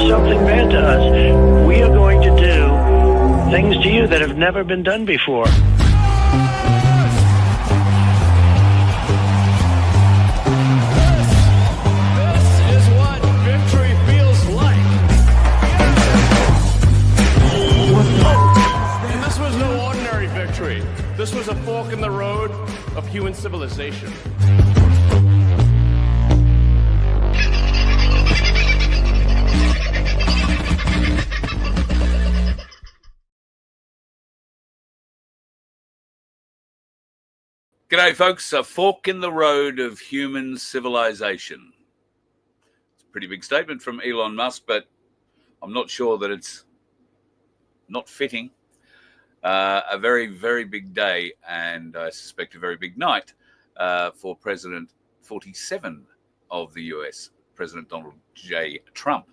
something bad to us, we are going to do things to you that have never been done before. This was a fork in the road of human civilization. G'day, folks. A fork in the road of human civilization. It's a pretty big statement from Elon Musk, but I'm not sure that it's not fitting. A very, very big day, and I suspect a very big night for President 47 of the US, President Donald J. Trump,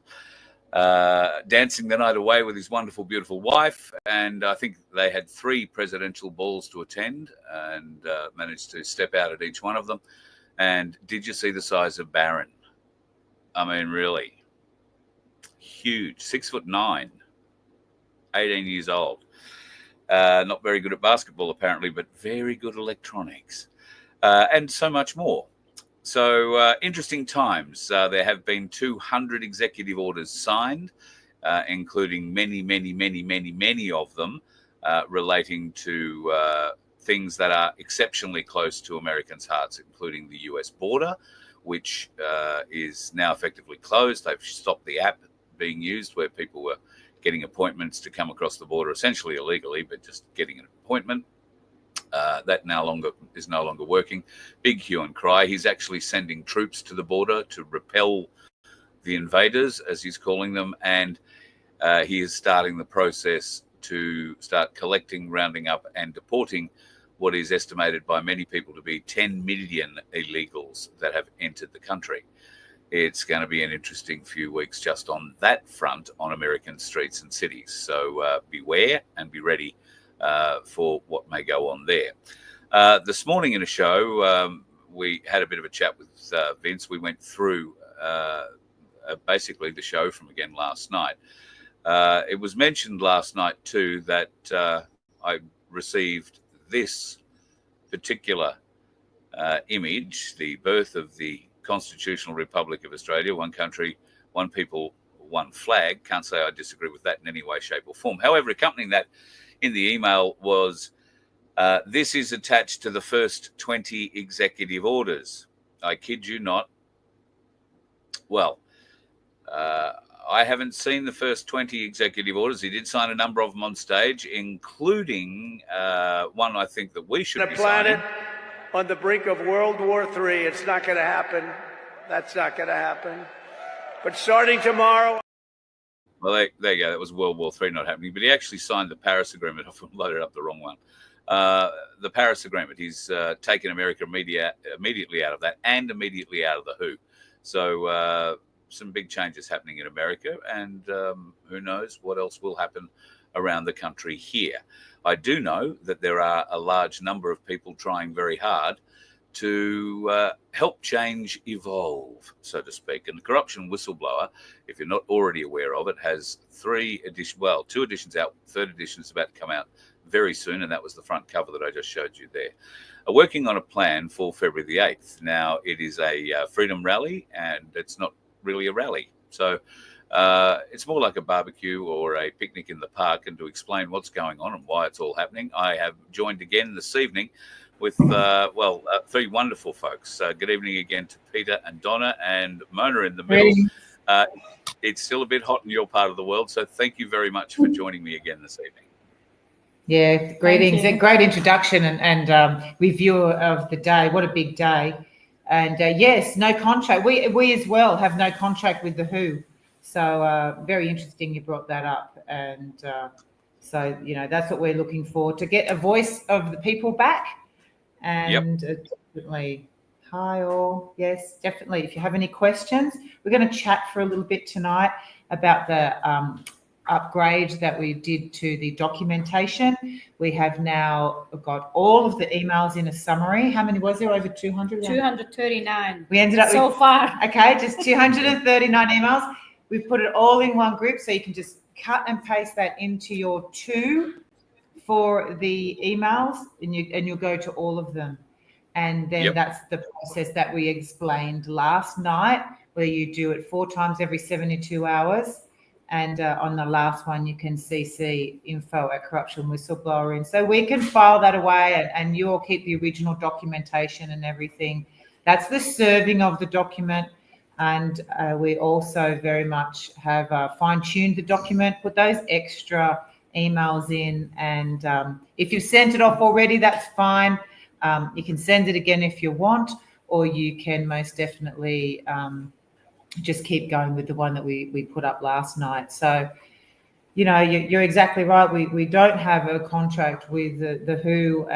dancing the night away with his wonderful, beautiful wife. And I think they had 3 presidential balls to attend and managed to step out at each one of them. And did you see the size of Barron? I mean, really huge, 6'9", 18 years old. Not very good at basketball, apparently, but very good at electronics and so much more. So interesting times. There have been 200 executive orders signed, including many of them relating to things that are exceptionally close to Americans' hearts, including the US border, which is now effectively closed. They've stopped the app being used where people were getting appointments to come across the border, essentially illegally, but just getting an appointment. That is no longer working. Big hue and cry. He's actually sending troops to the border to repel the invaders, as he's calling them, and he is starting the process to start collecting, rounding up, and deporting what is estimated by many people to be 10 million illegals that have entered the country. It's going to be an interesting few weeks just on that front on American streets and cities. So beware and be ready for what may go on there. This morning in a show, we had a bit of a chat with Vince. We went through basically the show from again last night. It was mentioned last night too that I received this particular image, the birth of the Constitutional Republic of Australia, one country, one people, one flag. Can't say I disagree with that in any way, shape or form. However, accompanying that in the email was, this is attached to the first 20 executive orders. I kid you not. Well, I haven't seen the first 20 executive orders. He did sign a number of them on stage, including one I think that we should be signing. On the brink of World War III. It's not going to happen. That's not going to happen. But starting tomorrow... Well, there you go. That was World War III not happening. But he actually signed the Paris Agreement. I've loaded up the wrong one. The Paris Agreement. He's taken America immediately out of that and immediately out of the WHO. So some big changes happening in America. And who knows what else will happen around the country here. I do know that there are a large number of people trying very hard to help change evolve, so to speak. And the Corruption Whistleblower, if you're not already aware of it, has 2 editions out. Third edition is about to come out very soon, and that was the front cover that I just showed you there. Working on a plan for February the 8th. Now, it is a freedom rally, and it's not really a rally. So it's more like a barbecue or a picnic in the park. And to explain what's going on and why it's all happening, I have joined again this evening with, 3 wonderful folks. Good evening again to Peter and Donna and Mona in the middle. It's still a bit hot in your part of the world, so thank you very much for joining me again this evening. Yeah, greetings. Great introduction and review of the day. What a big day. And yes, no contract. We as well have no contract with the WHO. So very interesting you brought that up. And so, that's what we're looking for, to get a voice of the people back. And definitely, hi all. Yes, definitely. If you have any questions, we're going to chat for a little bit tonight about the upgrade that we did to the documentation. We have now got all of the emails in a summary. How many was there? Over 200? 239. We ended up so far. Okay, just 239 emails. We've put it all in one group, so you can just cut and paste that into your two for the emails, and you'll go to all of them. And then that's the process that we explained last night, where you do it 4 times every 72 hours. And on the last one, you can CC info@corruption whistleblower in. So we can file that away, and you'll keep the original documentation and everything. That's the serving of the document. And we also very much have fine-tuned the document, put those extra emails in. And if you've sent it off already, that's fine. You can send it again if you want, or you can most definitely just keep going with the one that we put up last night. So, you know, you're exactly right. We don't have a contract with the WHO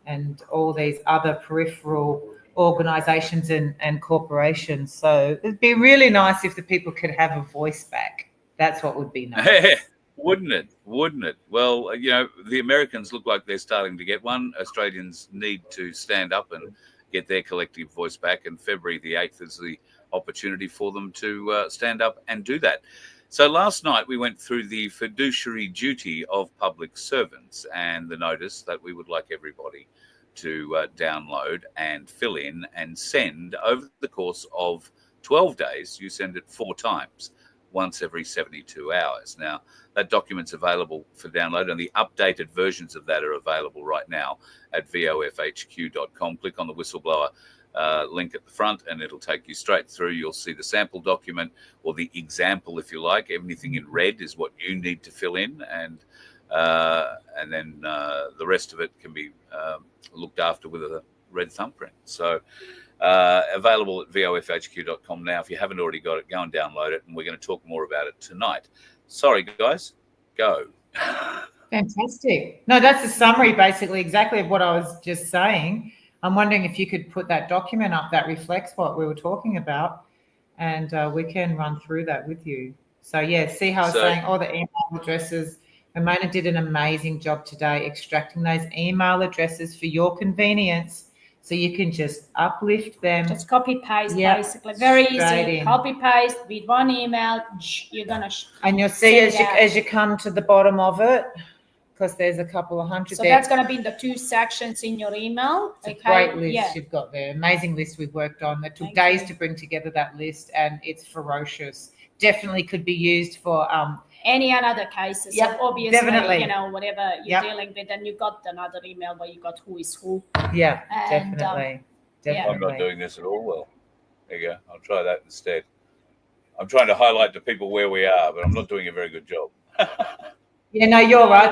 and all these other peripheral organisations and corporations. So it'd be really nice if the people could have a voice back. That's what would be nice. Wouldn't it? Well, you know, the Americans look like they're starting to get one. Australians need to stand up and get their collective voice back. And February the 8th is the opportunity for them to stand up and do that. So last night we went through the fiduciary duty of public servants and the notice that we would like everybody to download and fill in and send over the course of 12 days. You send it 4 times, once every 72 hours. Now, that document's available for download, and the updated versions of that are available right now at vofhq.com. Click on the whistleblower link at the front, and it'll take you straight through. You'll see the sample document, or the example, if you like. Everything in red is what you need to fill in, and then the rest of it can be looked after with a red thumbprint. So available at vofhq.com now. If you haven't already got it, go and download it, and we're going to talk more about it tonight. Sorry, guys. Go. Fantastic. No, that's a summary, basically, exactly of what I was just saying. I'm wondering if you could put that document up that reflects what we were talking about, and we can run through that with you. So, yeah, see how I was saying all the email addresses. Ramona did an amazing job today extracting those email addresses for your convenience, so you can just uplift them. Just copy paste, basically. Very easy. In. Copy paste with one email. You're gonna. And you'll see as you come to the bottom of it, because there's a couple of hundred. So that's going to be in the 2 sections in your email. It's a great list you've got there. Amazing list we've worked on. It took days to bring together that list, and it's ferocious. Definitely could be used for any other cases. Yep, so obviously, definitely. you know, whatever you're dealing with, and you got another email where you got who is who. Yeah, And, definitely. I'm not doing this at all well. There you go. I'll try that instead. I'm trying to highlight to people where we are, but I'm not doing a very good job. Yeah, no, you're right.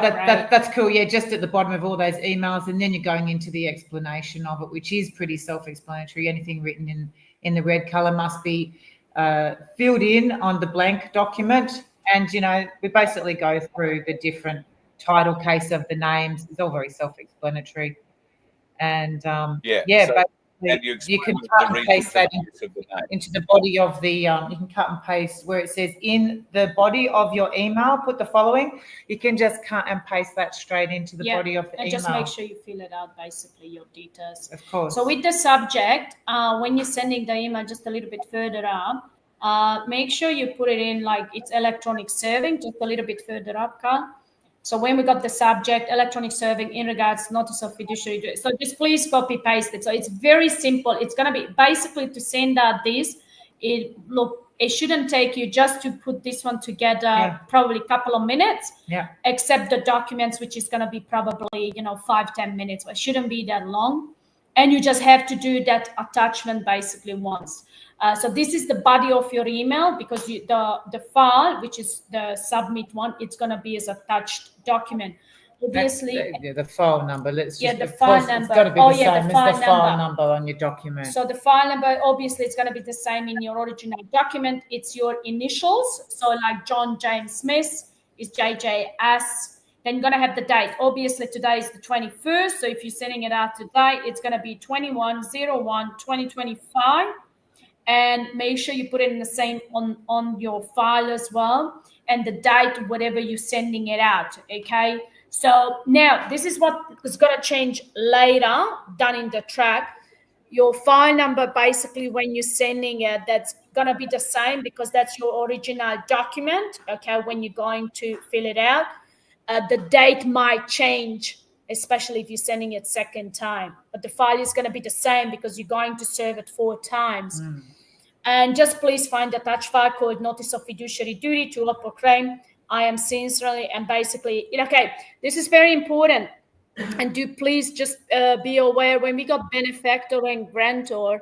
That's cool. Yeah, just at the bottom of all those emails, and then you're going into the explanation of it, which is pretty self-explanatory. Anything written in the red color must be filled in on the blank document. And, you know, we basically go through the different title case of the names. It's all very self-explanatory. And, and you can cut and paste that into the body of the, you can cut and paste where it says in the body of your email, put the following. You can just cut and paste that straight into the body of the email. And just make sure you fill it out, basically, your details. Of course. So with the subject, when you're sending the email just a little bit further up, make sure you put it in like it's electronic serving, just a little bit further up, Carl. So when we got the subject, electronic serving in regards notice of fiduciary. So just please copy paste it. So it's very simple. It's going to be basically to send out this. It shouldn't take you just to put this one together, probably a couple of minutes, except the documents, which is going to be probably, 5-10 minutes. It shouldn't be that long. And you just have to do that attachment basically once. So this is the body of your email, because the file, which is the submit one, it's going to be as attached document. Obviously, the file number. The file number. It's got to be the same as the file number on your document. So the file number, obviously, it's going to be the same in your original document. It's your initials. So like John James Smith is JJS. Then you're going to have the date. Obviously, today is the 21st. So if you're sending it out today, it's going to be 21/01/2025. And make sure you put it in the same on your file as well, and the date, whatever you're sending it out, okay? So now this is what is going to change later, done in the track. Your file number, basically, when you're sending it, that's gonna be the same because that's your original document. Okay, when you're going to fill it out, the date might change, especially if you're sending it second time. But the file is gonna be the same because you're going to serve it 4 times. And just please find the attached file called Notice of Fiduciary Duty to Upper Claim. I am sincerely and basically, okay, this is very important. And do please just be aware when we got benefactor and grantor,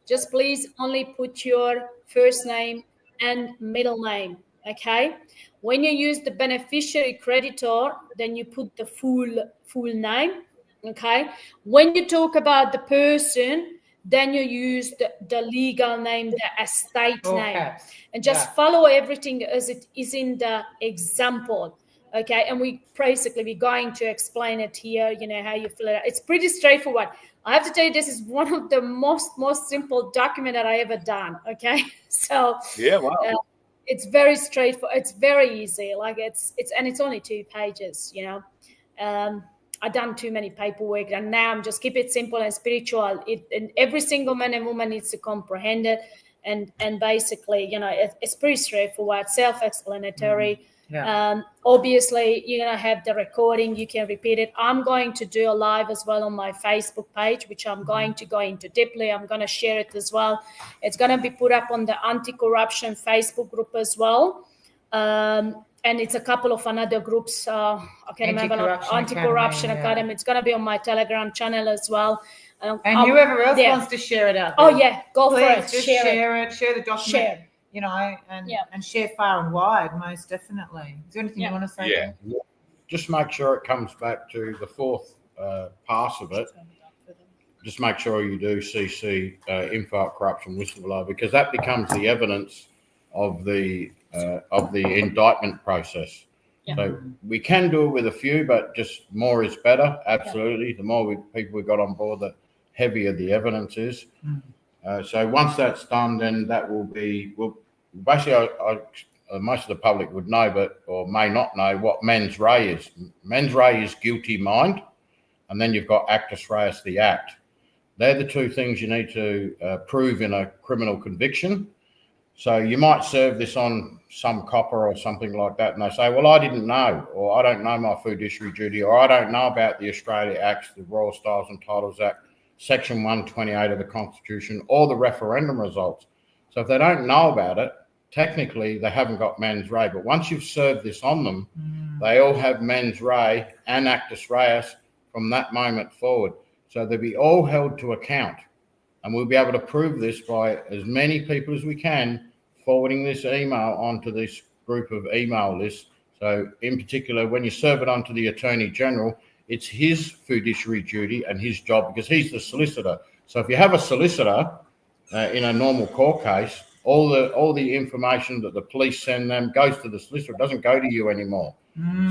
just please only put your first name and middle name, okay? When you use the beneficiary creditor, then you put the full name, okay? When you talk about the person, then you use the legal name, the estate name, and just follow everything as it is in the example. Okay, and we're going to explain it here, how you fill it out. It's pretty straightforward. I have to tell you, this is one of the most simple document that I ever done. Okay, so Yeah, wow. It's very straightforward. It's very easy. Like it's only 2 pages. I done too many paperwork, and now I'm just keep it simple and spiritual. And every single man and woman needs to comprehend it, and basically, it's pretty straightforward, self-explanatory. Obviously, you're gonna have the recording. You can repeat it. I'm going to do a live as well on my Facebook page, which I'm going to go into deeply. I'm going to share it as well. It's going to be put up on the anti-corruption Facebook group as well. And it's a couple of another groups. I can't remember. Anti-Corruption Academy. It's going to be on my Telegram channel as well. And whoever else wants to share it out. Oh yeah, go please, for it. Just share it. Share the document. Share. And share far and wide, most definitely. Is there anything you want to say? Yeah. Yeah. Just make sure it comes back to the 4th pass of it. Just make sure you do CC info at corruption whistleblower, because that becomes the evidence of the indictment process. Yeah. So we can do it with a few, but just more is better. Absolutely. The more people we got on board, the heavier the evidence is. So once that's done, then that will be basically. Most of the public would know, or may not know what mens rea is. Mens rea is guilty mind, and then you've got actus reus, the act. They're the 2 things you need to prove in a criminal conviction. So you might serve this on some copper or something like that, and they say, well, I didn't know, or I don't know my fiduciary duty, or I don't know about the Australia Acts, the Royal Styles and Titles Act, Section 128 of the Constitution, or the referendum results. So if they don't know about it, technically they haven't got mens rea. But once you've served this on them, they all have mens rea and actus reus from that moment forward. So they'll be all held to account. And we'll be able to prove this by as many people as we can forwarding this email onto this group of email lists. So in particular, when you serve it onto the Attorney General, it's his fiduciary duty and his job, because he's the solicitor. So if you have a solicitor in a normal court case, all the information that the police send them goes to the solicitor. It doesn't go to you anymore.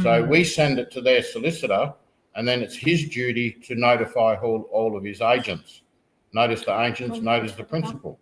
So we send it to their solicitor, and then it's his duty to notify all of his agents. Notice the agents, notice the principal.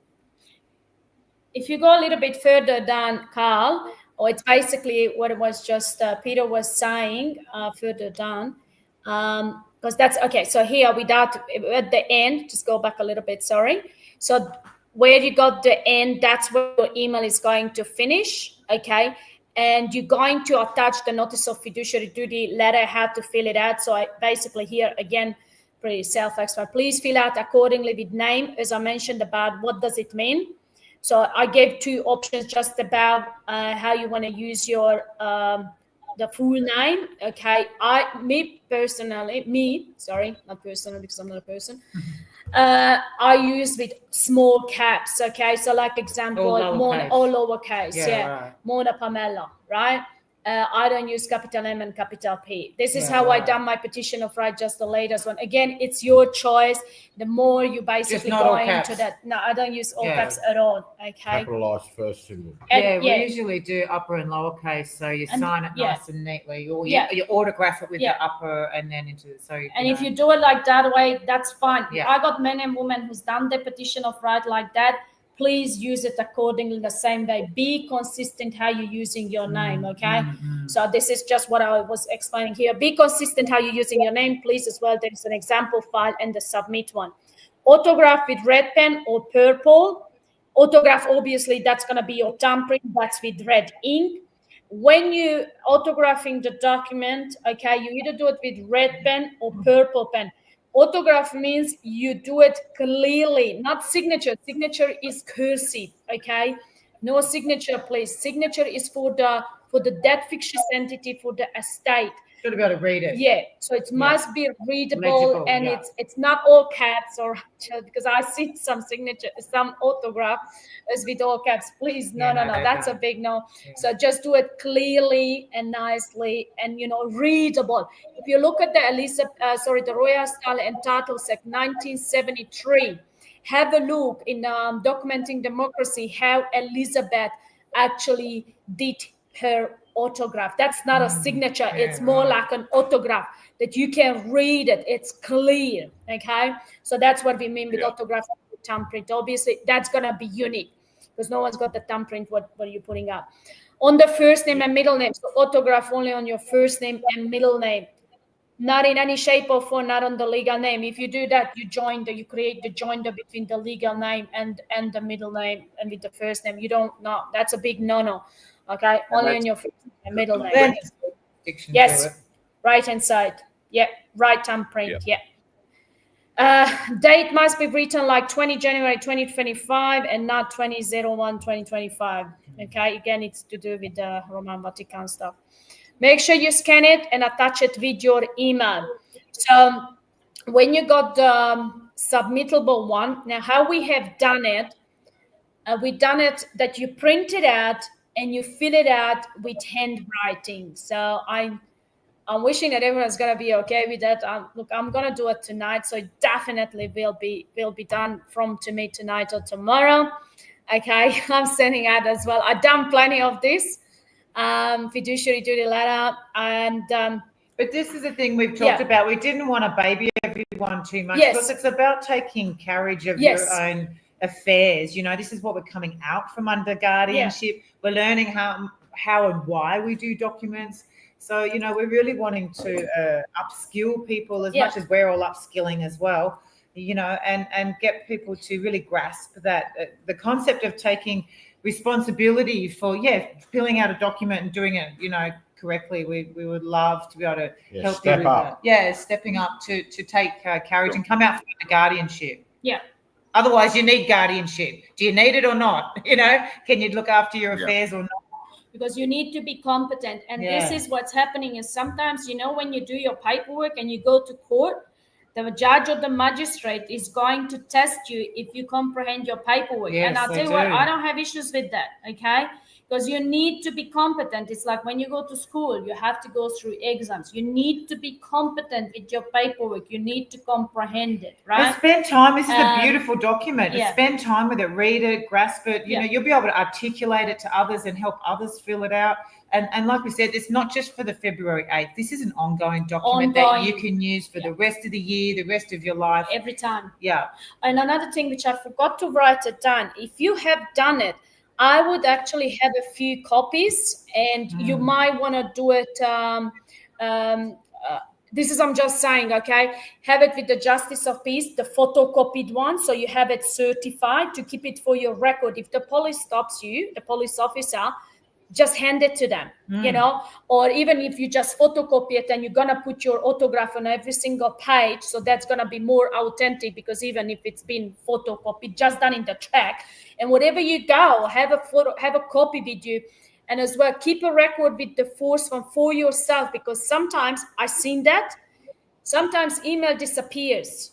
If you go a little bit further down, Carl, or it's basically what it was just Peter was saying further down, because that's okay. So here at the end, just go back a little bit, sorry. So where you got the end, that's where your email is going to finish, okay? And you're going to attach the notice of fiduciary duty letter, how to fill it out. So I basically here, again, pretty self-explanatory. Please fill out accordingly with name, as I mentioned about what does it mean. So I gave 2 options just about how you want to use your the full name. Okay, not personally because I'm not a person. I use with small caps. Okay, so like example, all lowercase. Right. Mona Pamela, right? I don't use capital M and capital P. This is how I done my petition of right, just the latest one. Again, it's your choice. The more you basically go into that. No, I don't use all caps at all. Okay. Capitalized first symbol. We usually do upper and lowercase, so you sign it nice and neatly, or you autograph it with the upper and then into the if you do it like that way, that's fine. I got men and women who's done the petition of right like that. Please use it accordingly the same way. Be consistent how you're using your name, okay? So this is just what I was explaining here. Be consistent how you're using your name, please, as well. There's an example file and the submit one. Autograph with red pen or purple. Autograph, obviously, that's going to be your thumbprint. That's with red ink. When you autographing the document, okay, you either do it with red pen or purple pen. Autograph means you do it clearly, not signature. Signature is cursive, okay? No signature, please. Signature is for the dead fictitious entity, for the estate. Should be able to read it. Yeah, so it must be readable, Legible, and yeah. it's not all caps, or because I see some signature, some autograph is with all caps. Please, no, that's a big no. Yeah. So just do it clearly and nicely, and readable. If you look at the Royal Style and Titles Act 1973, have a look in Documenting Democracy how Elizabeth actually did her autograph. That's not a signature. It's more like an autograph that you can read it. It's clear. Okay, so that's what we mean with autograph and thumbprint. Obviously, that's gonna be unique because no one's got the thumbprint. What are you putting up on the first name and middle name? So autograph only on your first name and middle name, not in any shape or form, not on the legal name. If you do that, you create the joinder between the legal name and the middle name, and with the first name, you don't know. That's a big no. Okay, only on your first and middle name. Then Yes, right hand side. Yeah, right thumbprint. Yeah. Date must be written like 20 January 2025 and not 20/01/2025. Okay, again, it's to do with the Roman Vatican stuff. Make sure you scan it and attach it with your email. So when you got the submittable one, now how we have done it, we done it that you print it out and you fill it out with handwriting. So I'm wishing that everyone's gonna be okay with that. Look, I'm gonna do it tonight, so it definitely will be done from to me tonight or tomorrow. Okay, I'm sending out as well. I've done plenty of this. Fiduciary duty letter, and but this is the thing we've talked about. We didn't want to baby everyone too much because it's about taking carriage of your own affairs. This is what we're coming out from under guardianship. We're learning how and why we do documents. So we're really wanting to upskill people as much as we're all upskilling as well. And get people to really grasp that the concept of taking responsibility for filling out a document and doing it correctly. We would love to be able to help you with that. Stepping up to take carriage and come out from the guardianship. Otherwise you need guardianship. Do you need it or not? Can you look after your affairs or not? Because you need to be competent, and this is what's happening is sometimes when you do your paperwork and you go to court, the judge or the magistrate is going to test you if you comprehend your paperwork. And I'll tell you what, I don't have issues with that, okay? Because you need to be competent. It's like when you go to school, you have to go through exams. You need to be competent with your paperwork. You need to comprehend it, right? And spend time. This is a beautiful document. Spend time with it, read it, grasp it. You'll be able to articulate it to others and help others fill it out. And like we said, it's not just for the February 8th. This is an ongoing document that you can use for the rest of the year, the rest of your life. Every time. Yeah. And another thing which I forgot to write it down, if you have done it, I would actually have a few copies, and you might want to do it. This is, I'm just saying, okay, have it with the Justice of Peace, the photocopied one, so you have it certified to keep it for your record. If the police stops you, the police officer, just hand it to them, or even if you just photocopy it and you're going to put your autograph on every single page, so that's going to be more authentic, because even if it's been photocopied, just done in the track, and wherever you go, have a copy with you. And as well, keep a record with the first one for yourself, because sometimes I've seen that. Sometimes email disappears,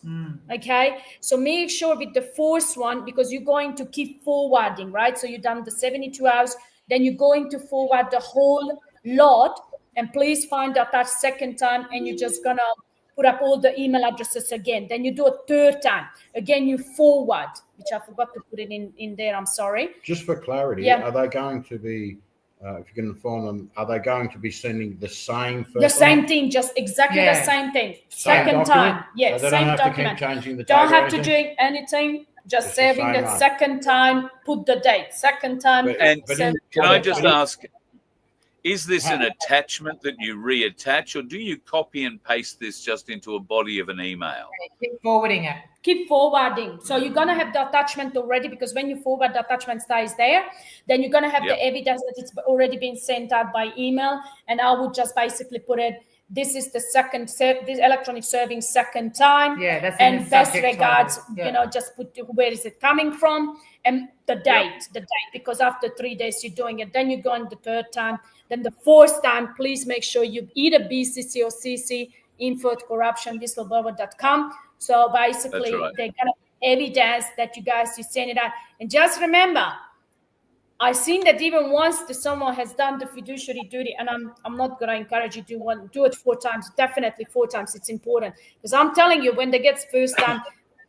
okay? So make sure with the first one, because you're going to keep forwarding, right? So you've done the 72 hours, then you're going to forward the whole lot, and please find out that second time, and you're just gonna put up all the email addresses again. Then you do a third time. Again, you forward, which I forgot to put it in there, I'm sorry. Just for clarity, are they going to be, if you can inform them, are they going to be sending the same first The same thing, just exactly the same thing. Second time. Yes, so same document. Keep changing the don't date have to do anything. Just saving it second time, put the date. Second time. Can I just ask, Is this an attachment that you reattach, or do you copy and paste this just into a body of an email? Keep forwarding it. Keep forwarding. So you're going to have the attachment already, because when you forward, the attachment stays there. Then you're going to have Yep. the evidence that it's already been sent out by email. And I would just basically put it, this is the this electronic serving second time. Yeah, that's in and the best subject regards, title. Yeah. just put where is it coming from and the date, because after 3 days you're doing it. Then you go on the third time. Then the fourth time, please make sure you either BCC or CC info@corruptionwhistleblower.com. So basically, That's right. they're going to evidence that you send it out. And just remember, I've seen that even once someone has done the fiduciary duty, and I'm not going to encourage you to do it 4 times. Definitely 4 times. It's important, because I'm telling you, when they get first time,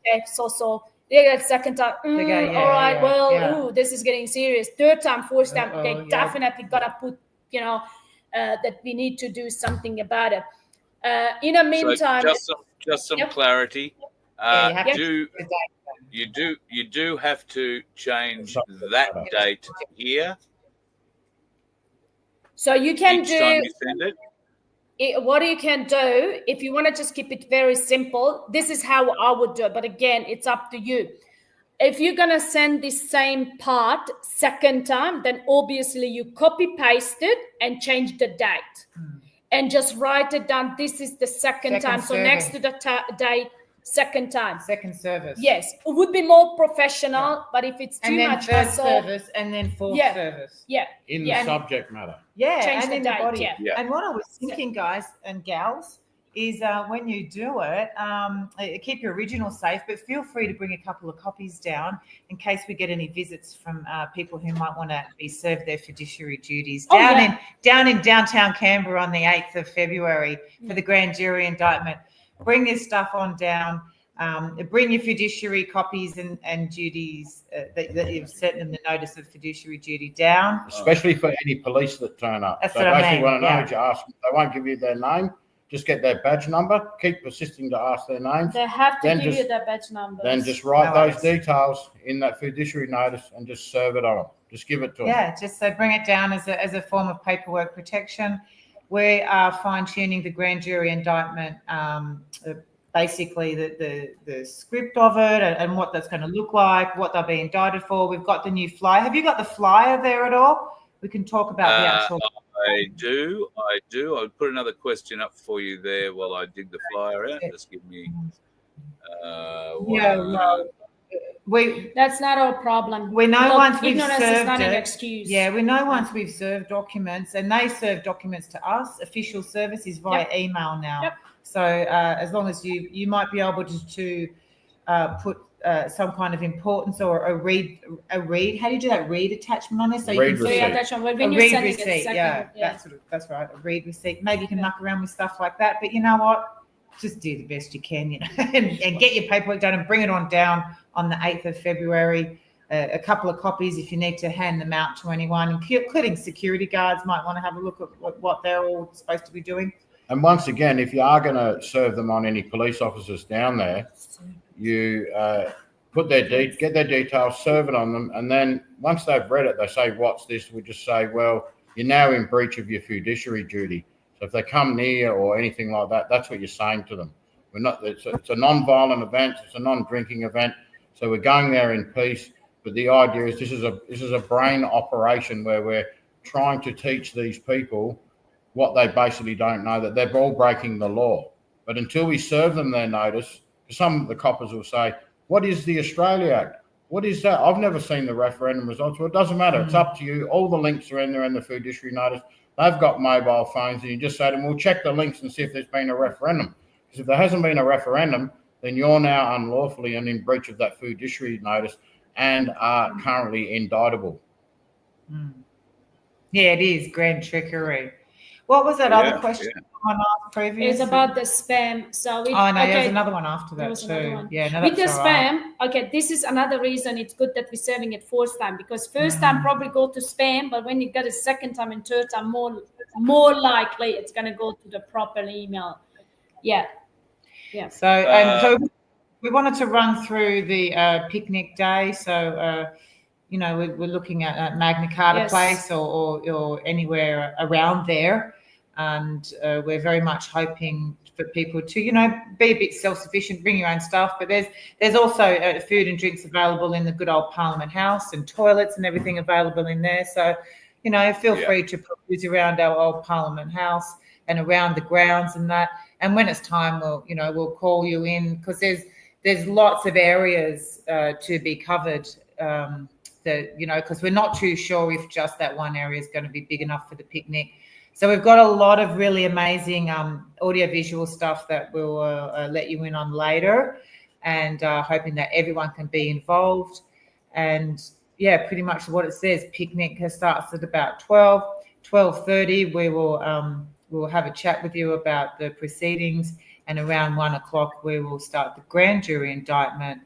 okay, so they get second time. All right, ooh, this is getting serious. Third time, fourth time, they definitely gotta put, that we need to do something about it. In the meantime, so just some clarity. You do have to change that date here. So you can each time you send it. What you can do, if you want to just keep it very simple, this is how I would do it. But again, it's up to you. If you're going to send the same part second time, then obviously you copy paste it and change the date. And just write it down. This is the second time. So next to the date, second time. Second service. Yes. It would be more professional, but if it's too much hassle. And then third service and then fourth service. Yeah. In the subject matter. Yeah, Change and the in date, the body. yeah. And what I was thinking, guys and gals, is when you do it, keep your original safe, but feel free to bring a couple of copies down in case we get any visits from people who might want to be served their fiduciary duties down in downtown Canberra on the 8th of February for the grand jury indictment. Bring this stuff on down. Bring your fiduciary copies and duties that you've sent them the notice of fiduciary duty down. Especially for any police that turn up. That's so what I basically mean, want to know who you ask. They won't give you their name. Just get their badge number. Keep persisting to ask their names. They have to give you their badge numbers. Then just write those details in that fiduciary notice and just serve it on them. Just give it to them. Yeah, just so bring it down as a form of paperwork protection. We are fine-tuning the grand jury indictment, basically the script of it and what that's going to look like, what they'll be indicted for. We've got the new flyer. Have you got the flyer there at all? We can talk about the actual... I do. I'll put another question up for you there while I dig the flyer out. Just give me. That's not our problem. We know once we've served is not it. An excuse. Yeah, we know once we've served documents, and they serve documents to us. Official service is via email now. Yep. So as long as you might be able to put some kind of importance or a read. How do you do that? Read attachment on it, so Read you can receipt. see attachment. When a you're read sending receipt. it second, That's right. A read receipt. Maybe you can muck around with stuff like that, but you know what? Just do the best you can, and get your paperwork done and bring it on down on the 8th of February. A couple of copies if you need to hand them out to anyone, including security guards might want to have a look at what they're all supposed to be doing. And once again, if you are going to serve them on any police officers down there, you get their details, serve it on them, and then once they've read it, they say, "What's this?" We just say, "Well, you're now in breach of your fiduciary duty." So if they come near or anything like that, that's what you're saying to them. We're not. It's a non-violent event. It's a non-drinking event. So we're going there in peace. But the idea is this is a brain operation where we're trying to teach these people what they basically don't know, that they're all breaking the law. But until we serve them their notice, some of the coppers will say, "What is the Australia Act? What is that? I've never seen the referendum results." Well, it doesn't matter. It's up to you. All the links are in there in the fiduciary notice. They've got mobile phones, and you just say to them, "We'll check the links and see if there's been a referendum." Because if there hasn't been a referendum, then you're now unlawfully and in breach of that fiduciary notice and are currently indictable. Yeah, it is grand trickery. What was that other question on our previous? It's about the spam. So there's another one after that too. Another one. Yeah, no, with the that's all spam. right. Okay, this is another reason it's good that we're serving it fourth time, because first time probably go to spam, but when you get a second time and third time, more likely it's gonna go to the proper email. Yeah. So we wanted to run through the picnic day. So we're looking at Magna Carta Yes. Place or anywhere around there. And we're very much hoping for people to, be a bit self-sufficient, bring your own stuff. But there's also food and drinks available in the good old Parliament House, and toilets and everything available in there. So, feel free to peruse around our old Parliament House and around the grounds and that. And when it's time, we'll call you in, because there's lots of areas to be covered. Because we're not too sure if just that one area is going to be big enough for the picnic. So we've got a lot of really amazing audiovisual stuff that we'll let you in on later, and hoping that everyone can be involved. And yeah, pretty much what it says, picnic starts at about 12:30. We will we'll have a chat with you about the proceedings, and around 1 o'clock we will start the grand jury indictment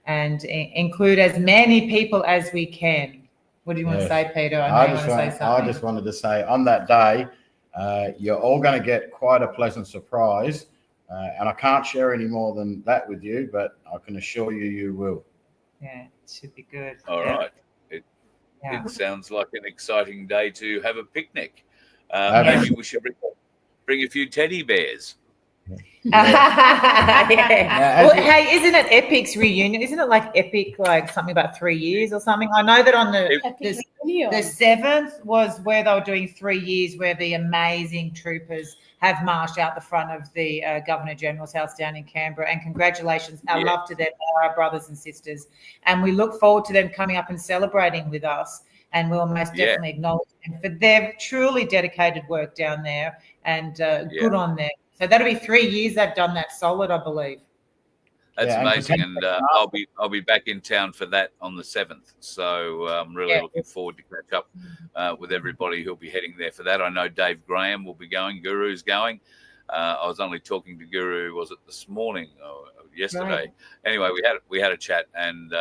and include as many people as we can. What do you want to say, Peter? I just wanted to say, on that day, you're all going to get quite a pleasant surprise, and I can't share any more than that with you, but I can assure you will. Yeah, it should be good. All right. It sounds like an exciting day to have a picnic. Maybe we should bring a few teddy bears. Yeah. Well, hey, isn't it Epic's reunion? Isn't it like Epic, like something about 3 years or something? I know that on the 7th was where they were doing 3 years, where the amazing troopers have marched out the front of the Governor General's house down in Canberra. And congratulations, our love to them, our brothers and sisters. And we look forward to them coming up and celebrating with us. And we'll most definitely acknowledge them for their truly dedicated work down there, and good on them. So that'll be 3 years they've done that solid, I believe. That's amazing, and I'll be back in town for that on the 7th. So I'm really looking forward to catch up with everybody who'll be heading there for that. I know Dave Graham will be going. Guru's going. I was only talking to Guru, was it this morning or yesterday? Right. Anyway, we had a chat, and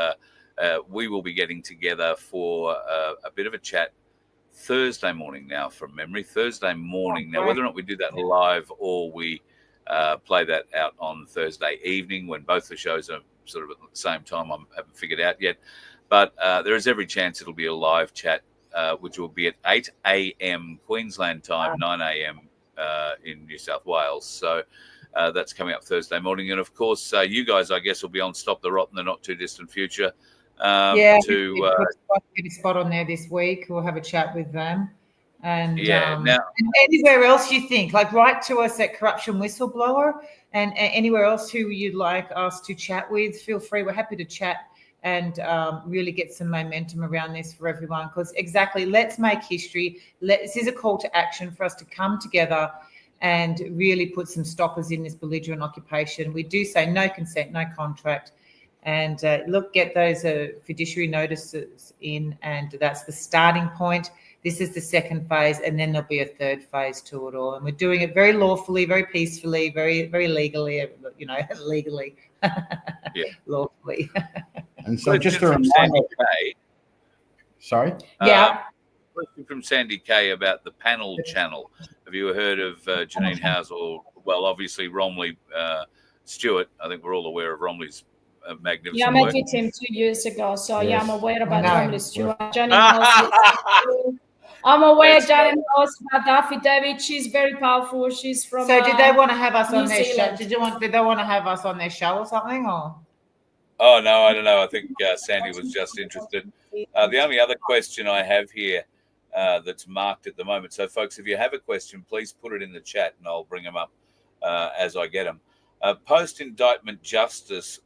we will be getting together for a bit of a chat Thursday morning now, from memory. Thursday morning. Now, whether or not we do that live or we play that out on Thursday evening when both the shows are sort of at the same time, I haven't figured out yet. But there is every chance it'll be a live chat, which will be at 8 a.m. Queensland time, 9 a.m. In New South Wales. So that's coming up Thursday morning. And, of course, you guys, I guess, will be on Stop the Rot in the not too distant future. Get a spot on there this week. We'll have a chat with them. And and anywhere else you think, like, write to us at Corruption Whistleblower, and anywhere else who you'd like us to chat with, feel free. We're happy to chat and really get some momentum around this for everyone, because let's make history. This is a call to action for us to come together and really put some stoppers in this belligerent occupation. We do say no consent, no contract. And get those fiduciary notices in, and that's the starting point. This is the second phase, and then there'll be a third phase to it all. And we're doing it very lawfully, very peacefully, very, very legally, legally, lawfully. And so just a reminder. Sorry? Question from Sandy Kay about the panel channel. Have you heard of Janine Housel? Well, obviously, Romley Stewart. I think we're all aware of Romley's magnificent I work. met with him 2 years ago, so I'm aware about Romley Stewart. I'm aware Janine knows about the affidavit. She's very powerful. She's from. So did they want to have us on their show? Did they want to have us on their show or something? Or? Oh no, I don't know. I think Sandy was just interested. The only other question I have here that's marked at the moment. So, folks, if you have a question, please put it in the chat, and I'll bring them up as I get them. Post-indictment justice.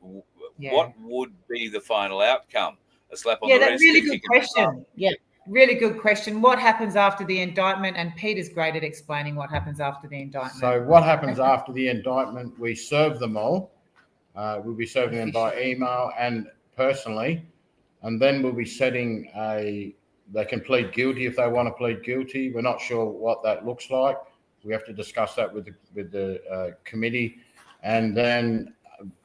What would be the final outcome? A slap on the wrist? Yeah, that's a really good question. Yeah, really good question. What happens after the indictment? And Peter's great at explaining what happens after the indictment. So what happens after the indictment? We serve them all. We'll be serving them by email and personally. And then we'll be setting they can plead guilty if they want to plead guilty. We're not sure what that looks like. We have to discuss that with the committee. And then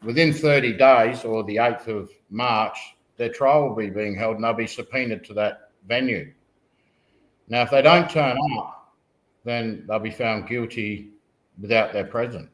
within 30 days, or the 8th of March, their trial will be being held, and they'll be subpoenaed to that venue. Now, if they don't turn up, then they'll be found guilty without their presence.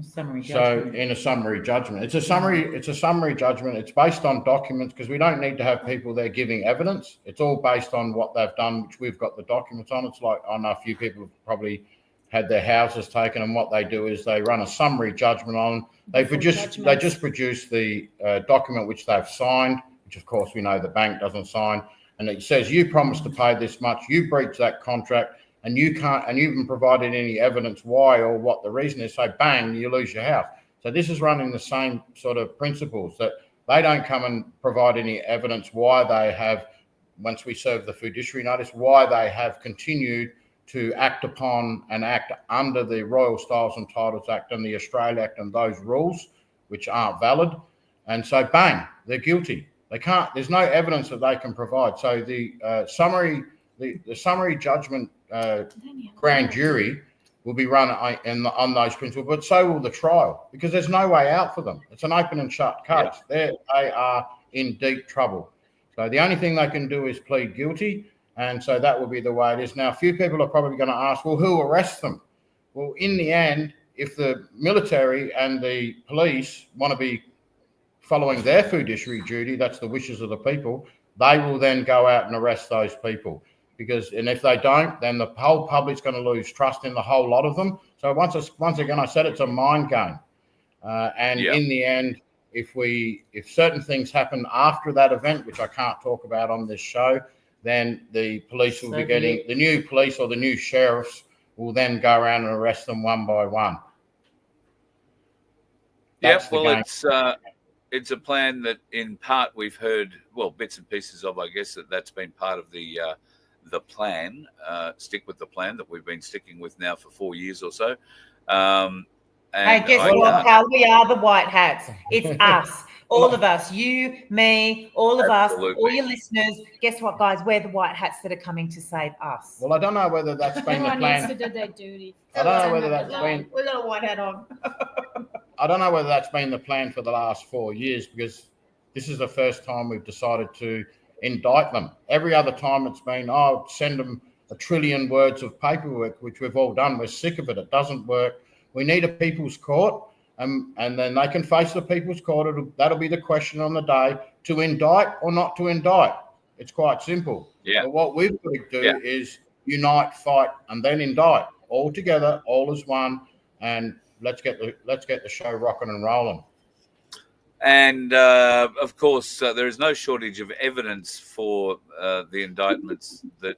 Summary So judgment. in a summary judgment, it's a summary judgment. It's based on documents because we don't need to have people there giving evidence. It's all based on what they've done, which we've got the documents on. It's like, I know a few people have probably had their houses taken, and what they do is they run a summary judgment on. They just produce the document which they've signed, which of course we know the bank doesn't sign, and it says you promised to pay this much, you breached that contract, and you can't, and you haven't provided any evidence why or what the reason is. So bang, you lose your house. So this is running the same sort of principles, that they don't come and provide any evidence why they have, once we serve the fiduciary notice, why they have continued to act upon and act under the Royal Styles and Titles Act and the Australia Act and those rules, which aren't valid. And so bang, they're guilty. They can't, there's no evidence that they can provide. So the summary judgment grand jury will be run on those principles, but so will the trial, because there's no way out for them. It's an open and shut case. Yeah. They are in deep trouble. So the only thing they can do is plead guilty, and so that will be the way it is. Now, a few people are probably going to ask, well, who arrests them? Well, in the end, if the military and the police want to be following their fiduciary duty, that's the wishes of the people, they will then go out and arrest those people. And if they don't, then the whole public's going to lose trust in the whole lot of them. So once again, I said it's a mind game. In the end, if certain things happen after that event, which I can't talk about on this show, then the police will the new police or the new sheriffs will then go around and arrest them one by one. It's a plan that in part we've heard, well, bits and pieces of, I guess, that's been part of the plan, stick with the plan that we've been sticking with now for 4 years or so. Hey, guess what, pal? We are the white hats. It's us. All of us. You, me, all of us, all your listeners. Guess what, guys? We're the white hats that are coming to save us. Well, I don't know whether that's been the plan. Everyone needs to do their duty. I don't know whether that's been... We've got a white hat on. I don't know whether that's been the plan for the last 4 years, because this is the first time we've decided to indict them. Every other time it's been, send them 1 trillion words of paperwork, which we've all done. We're sick of it. It doesn't work. We need a people's court, and then they can face the people's court. That'll be the question on the day, to indict or not to indict. It's quite simple. Yeah. But what we've got to do is unite, fight, and then indict all together, all as one, and let's get the show rocking and rolling. And of course, there is no shortage of evidence for the indictments that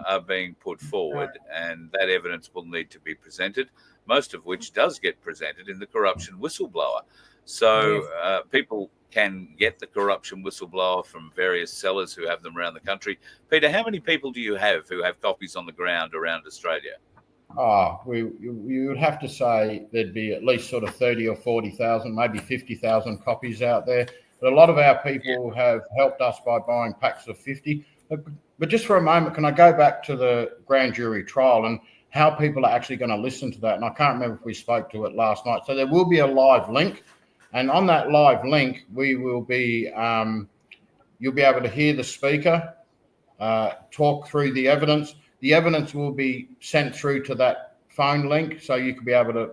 are being put forward, and that evidence will need to be presented, most of which does get presented in the corruption whistleblower. So people can get the corruption whistleblower from various sellers who have them around the country. Peter, how many people do you have who have copies on the ground around Australia? You would have to say there'd be at least sort of 30 or 40,000, maybe 50,000 copies out there. But a lot of our people have helped us by buying packs of 50. But just for a moment, can I go back to the grand jury trial and how people are actually going to listen to that? And I can't remember if we spoke to it last night. So there will be a live link. And on that live link, we will be, you'll be able to hear the speaker talk through the evidence. The evidence will be sent through to that phone link, so you could be able to.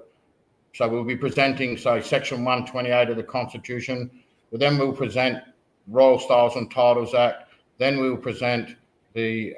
So we'll be presenting, Section 128 of the Constitution. But then we'll present Royal Styles and Titles Act. Then we'll present the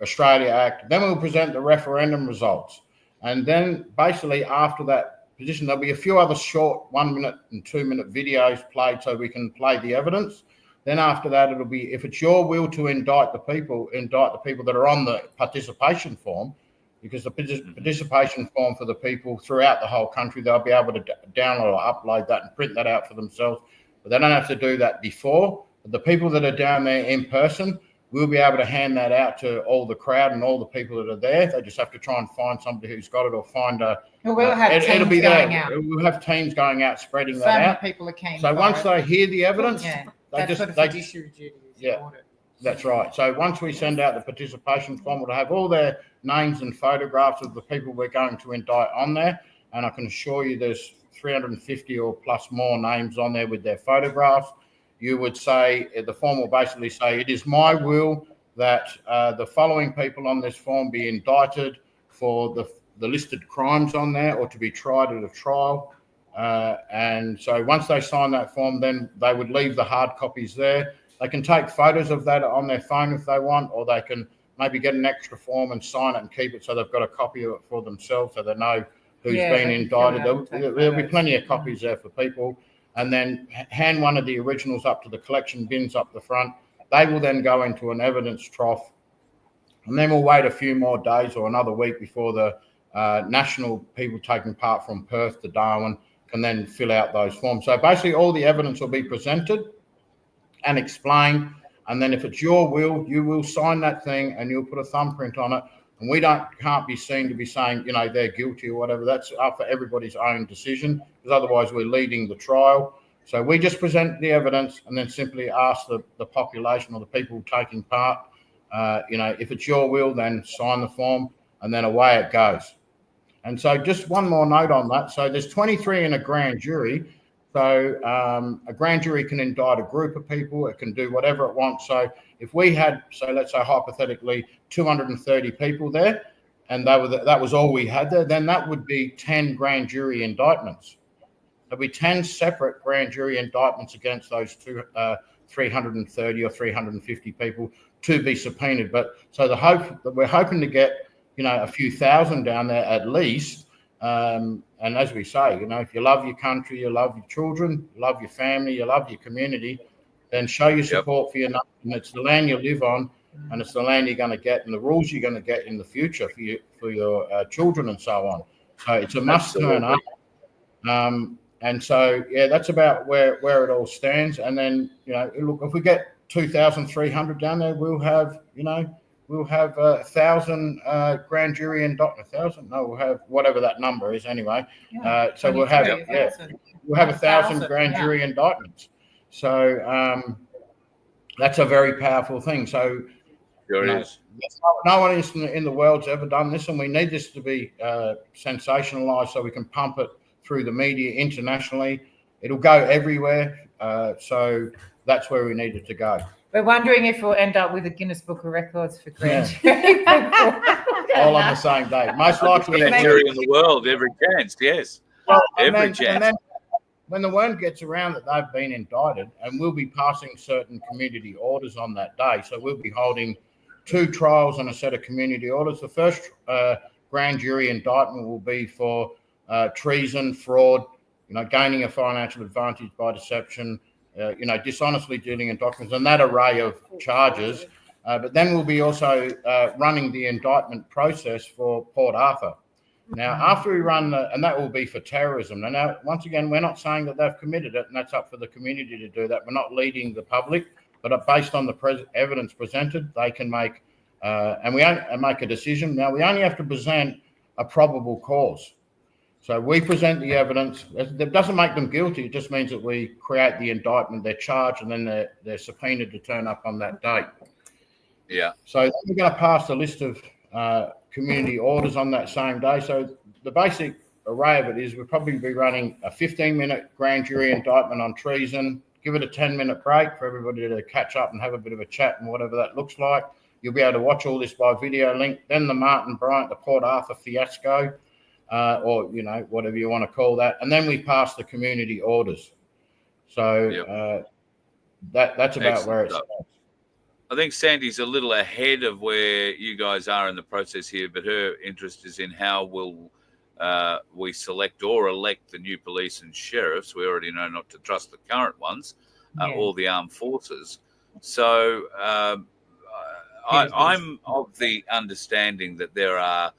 Australia Act. Then we'll present the referendum results. And then basically after that position, there'll be a few other short 1 minute and 2 minute videos played so we can play the evidence. Then after that, it'll be, if it's your will to indict the people that are on the participation form, because the participation form for the people throughout the whole country, they'll be able to download or upload that and print that out for themselves. But they don't have to do that before. But the people that are down there in person, we'll be able to hand that out to all the crowd and all the people that are there. They just have to try and find somebody who's got it, or find a... Well, we'll have teams going out. We'll have teams going out, spreading that out. People are keen. So once they hear the evidence... That's sort of fiduciary duty. That's right. So once we send out the participation form, we'll have all their names and photographs of the people we're going to indict on there. And I can assure you there's 350 or plus more names on there with their photographs. You would say, the form will basically say, it is my will that the following people on this form be indicted for the listed crimes on there or to be tried at a trial. And so once they sign that form, then they would leave the hard copies there. They can take photos of that on their phone if they want, or they can maybe get an extra form and sign it and keep it so they've got a copy of it for themselves so they know who's been indicted. There'll be plenty of copies there for people. And then hand one of the originals up to the collection bins up the front. They will then go into an evidence trough. And then we'll wait a few more days or another week before the national people taking part from Perth to Darwin can then fill out those forms. So basically all the evidence will be presented and explained. And then if it's your will, you will sign that thing and you'll put a thumbprint on it. And we can't be seen to be saying, they're guilty or whatever. That's up for everybody's own decision, because otherwise we're leading the trial. So we just present the evidence and then simply ask the population or the people taking part, if it's your will, then sign the form, and then away it goes. And so just one more note on that. So there's 23 in a grand jury. So a grand jury can indict a group of people. It can do whatever it wants. So if we had, so let's say hypothetically, 230 people there, and that was all we had there, then that would be 10 grand jury indictments. There'll be 10 separate grand jury indictments against those 330 or 350 people to be subpoenaed. But so we're hoping to get, a few thousand down there at least. And as we say, if you love your country, you love your children, you love your family, you love your community, then show your support for your nation. And it's the land you live on, and it's the land you're going to get and the rules you're going to get in the future for your children and so on. So it's a must turn up. And so, that's about where it all stands. And then, look, if we get 2,300 down there, we'll have 1,000 grand jury indictment. 1,000? No, we'll have whatever that number is anyway. So we'll have 1,000 grand jury indictments. So that's a very powerful thing. So no one in the world's ever done this, and we need this to be sensationalized so we can pump it through the media internationally. It'll go everywhere. So that's where we need it to go. We're wondering if we'll end up with a Guinness Book of Records for grand jury. All on the same day. Most likely. Grand jury in the world, every chance, yes. Well, every chance. And then when the word gets around that they've been indicted, and we'll be passing certain community orders on that day. So we'll be holding 2 trials and a set of community orders. The first grand jury indictment will be for treason, fraud, gaining a financial advantage by deception, dishonestly dealing in documents, and that array of charges. But then we'll be also running the indictment process for Port Arthur. Now, after we run and that will be for terrorism. Now, once again, we're not saying that they've committed it, and that's up for the community to do that. We're not leading the public, but based on the evidence presented, they can make make a decision. Now, we only have to present a probable cause. So we present the evidence. That doesn't make them guilty. It just means that we create the indictment, they're charged, and then they're subpoenaed to turn up on that date. Yeah. So we're going to pass a list of community orders on that same day. So the basic array of it is we'll probably be running a 15-minute grand jury indictment on treason, give it a 10-minute break for everybody to catch up and have a bit of a chat and whatever that looks like. You'll be able to watch all this by video link. Then the Martin Bryant, the Port Arthur fiasco, or whatever you want to call that, and then we pass the community orders. So that's about where it's at. I think Sandy's a little ahead of where you guys are in the process here, but her interest is in how will we select or elect the new police and sheriffs. We already know not to trust the current ones or the armed forces. So I'm of the understanding that there are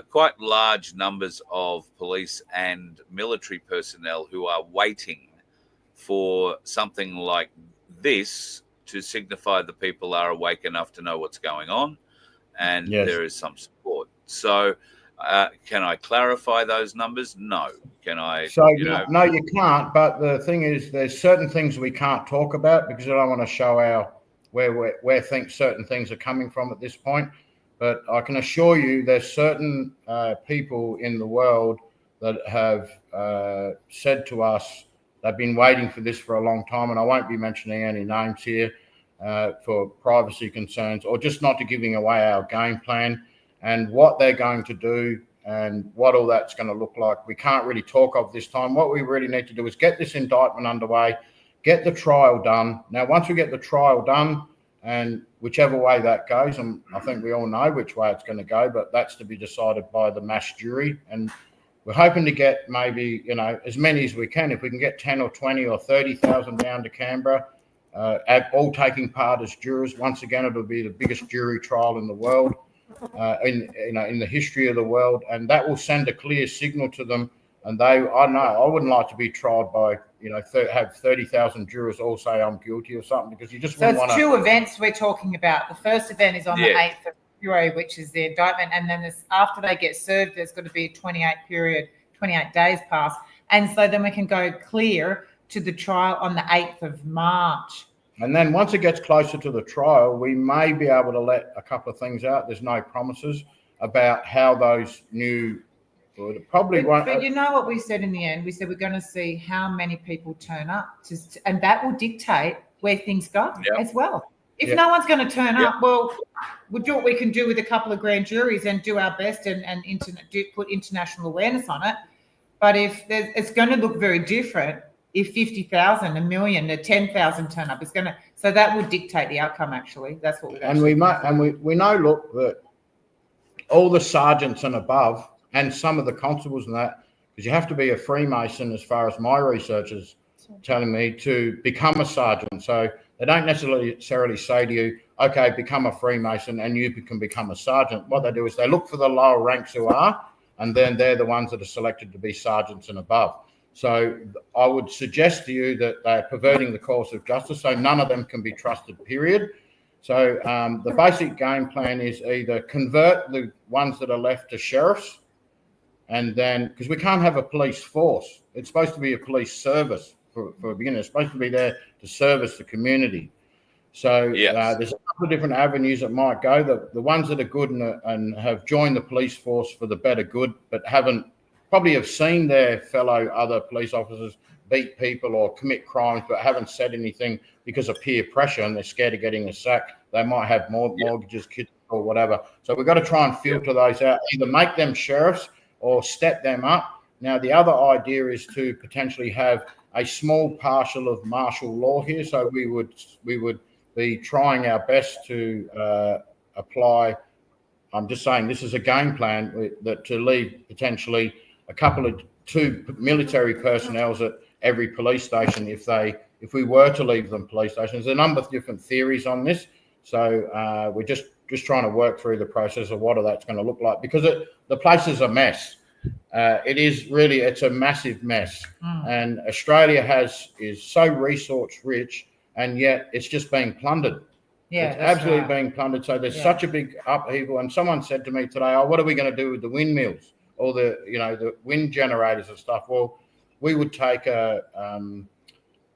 quite large numbers of police and military personnel who are waiting for something like this to signify the people are awake enough to know what's going on, and there is some support. So can I clarify those numbers? No. Can I? So no, you can't. But the thing is, there's certain things we can't talk about because I don't want to show where think certain things are coming from at this point. But I can assure you there's certain people in the world that have said to us they've been waiting for this for a long time, and I won't be mentioning any names here for privacy concerns or just not to giving away our game plan and what they're going to do and what all that's going to look like, we can't really talk of this time. What we really need to do is get this indictment underway, get the trial done. Now, once we get the trial done, and whichever way that goes, and I think we all know which way it's going to go, but that's to be decided by the mass jury. And we're hoping to get maybe, as many as we can. If we can get 10 or 20 or 30,000 down to Canberra, all taking part as jurors. Once again, it'll be the biggest jury trial in the world, in the history of the world, and that will send a clear signal to them. And I wouldn't like to be tried by, have 30,000 jurors all say I'm guilty or something, because you just wouldn't want to. So it's 2 events we're talking about. The first event is on the 8th of February, which is the indictment, and then after they get served, there's got to be a 28 days pass, and so then we can go clear to the trial on the 8th of March. And then once it gets closer to the trial, we may be able to let a couple of things out. There's no promises about how those new probably won't. But you know what we said in the end? We said we're going to see how many people turn up, and that will dictate where things go as well. If no one's going to turn up, well, we'll do what we can do with a couple of grand juries and do our best and put international awareness on it. But if it's going to look very different if 50,000, 1 million, 10,000 turn up. So that will dictate the outcome. Actually, that's what we know. Look, that all the sergeants and above, and some of the constables and that, because you have to be a Freemason, as far as my research is telling me, to become a sergeant. So they don't necessarily say to you, okay, become a Freemason and you can become a sergeant. What they do is they look for the lower ranks who are, and then they're the ones that are selected to be sergeants and above. So I would suggest to you that they're perverting the course of justice, so none of them can be trusted, period. So the basic game plan is either convert the ones that are left to sheriffs, and then, because we can't have a police force. It's supposed to be a police service for a beginner. It's supposed to be there to service the community. So there's a couple of different avenues that might go. The ones that are good and have joined the police force for the better good, but probably have seen their fellow other police officers beat people or commit crimes, but haven't said anything because of peer pressure and they're scared of getting a sack. They might have more mortgages, kids, or whatever. So we've got to try and filter those out, either make them sheriffs or step them up. Now, the other idea is to potentially have a small partial of martial law here. So we would be trying our best to apply. I'm just saying this is a game plan that to leave potentially a couple of 2 military personnel at every police station if we were to leave them police stations. There's a number of different theories on this. So we're just trying to work through the process of what that's going to look like, because the place is a mess. It's a massive mess. And Australia is so resource rich, and yet it's just being plundered. Yeah, it's absolutely being plundered. So there's such a big upheaval. And someone said to me today, what are we going to do with the windmills or the wind generators and stuff? Well, we would take a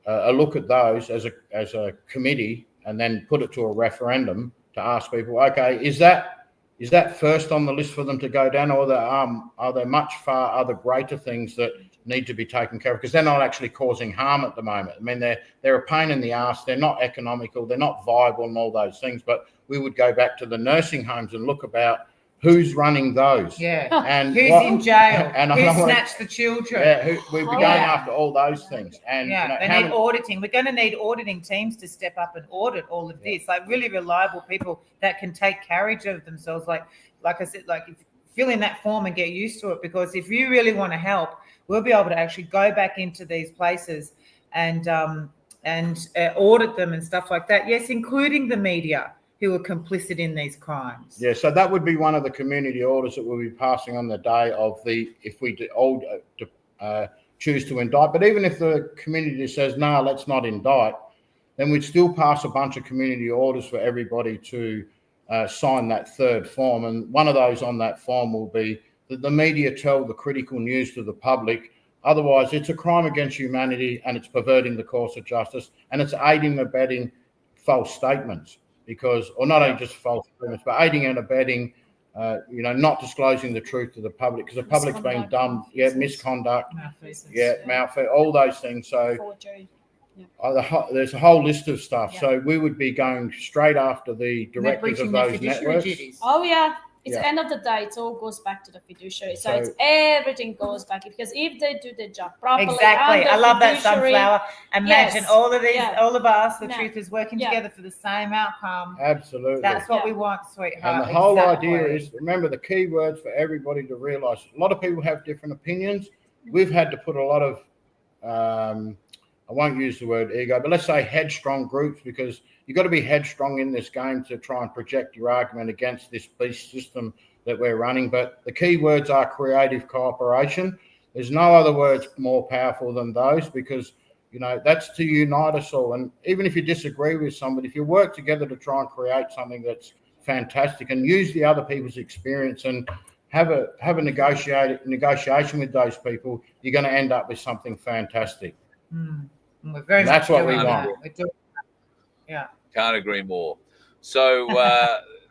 look at those as a committee and then put it to a referendum to ask people, okay, is that first on the list for them to go down, or are there much far other greater things that need to be taken care of? Because they're not actually causing harm at the moment. I mean, they're a pain in the ass. They're not economical. They're not viable and all those things. But we would go back to the nursing homes and look about who's running those. Yeah. And who's in jail? And who snatched the children? Yeah. We'd be going after all those things. And they need auditing. We're going to need auditing teams to step up and audit all of this. Like really reliable people that can take carriage of themselves. Like I said, fill in that form and get used to it. Because if you really want to help, we'll be able to actually go back into these places and audit them and stuff like that. Yes, including the media who are complicit in these crimes. Yeah, so that would be one of the community orders that we'll be passing on the day of if we choose to indict. But even if the community says, no, let's not indict, then we'd still pass a bunch of community orders for everybody to sign that third form. And one of those on that form will be that the media tell the critical news to the public. Otherwise, it's a crime against humanity and it's perverting the course of justice, and it's aiding and abetting false statements. Or not only just false statements, but aiding and abetting, not disclosing the truth to the public, because the public's being done, misconduct, malfeasance, all those things. So there's a whole list of stuff. So we would be going straight after the directors of those networks. Oh, yeah. It's Yeah. the end of the day, it all goes back to the fiduciary. So, So- it's everything goes back, because if they do their job properly, Exactly. and the I love that, fiduciary- Sunflower. Imagine Yes. all of these, Yeah. all of us, the Yeah. truth is working Yeah. together for the same outcome. Absolutely. That's what we Yeah. want, sweetheart. And the whole Exactly. idea is, remember, the key words for everybody to realise, a lot of people have different opinions. We've had to put a lot of, I won't use the word ego, but let's say headstrong groups, because you've got to be headstrong in this game to try and project your argument against this beast system that we're running. But the key words are creative cooperation. There's no other words more powerful than those, because, you know, that's to unite us all. And even if you disagree with somebody, if you work together to try and create something that's fantastic and use the other people's experience and have a negotiation with those people, you're going to end up with something fantastic. We're very That's much what we doing want. that. We're doing that. Yeah. Can't agree more. So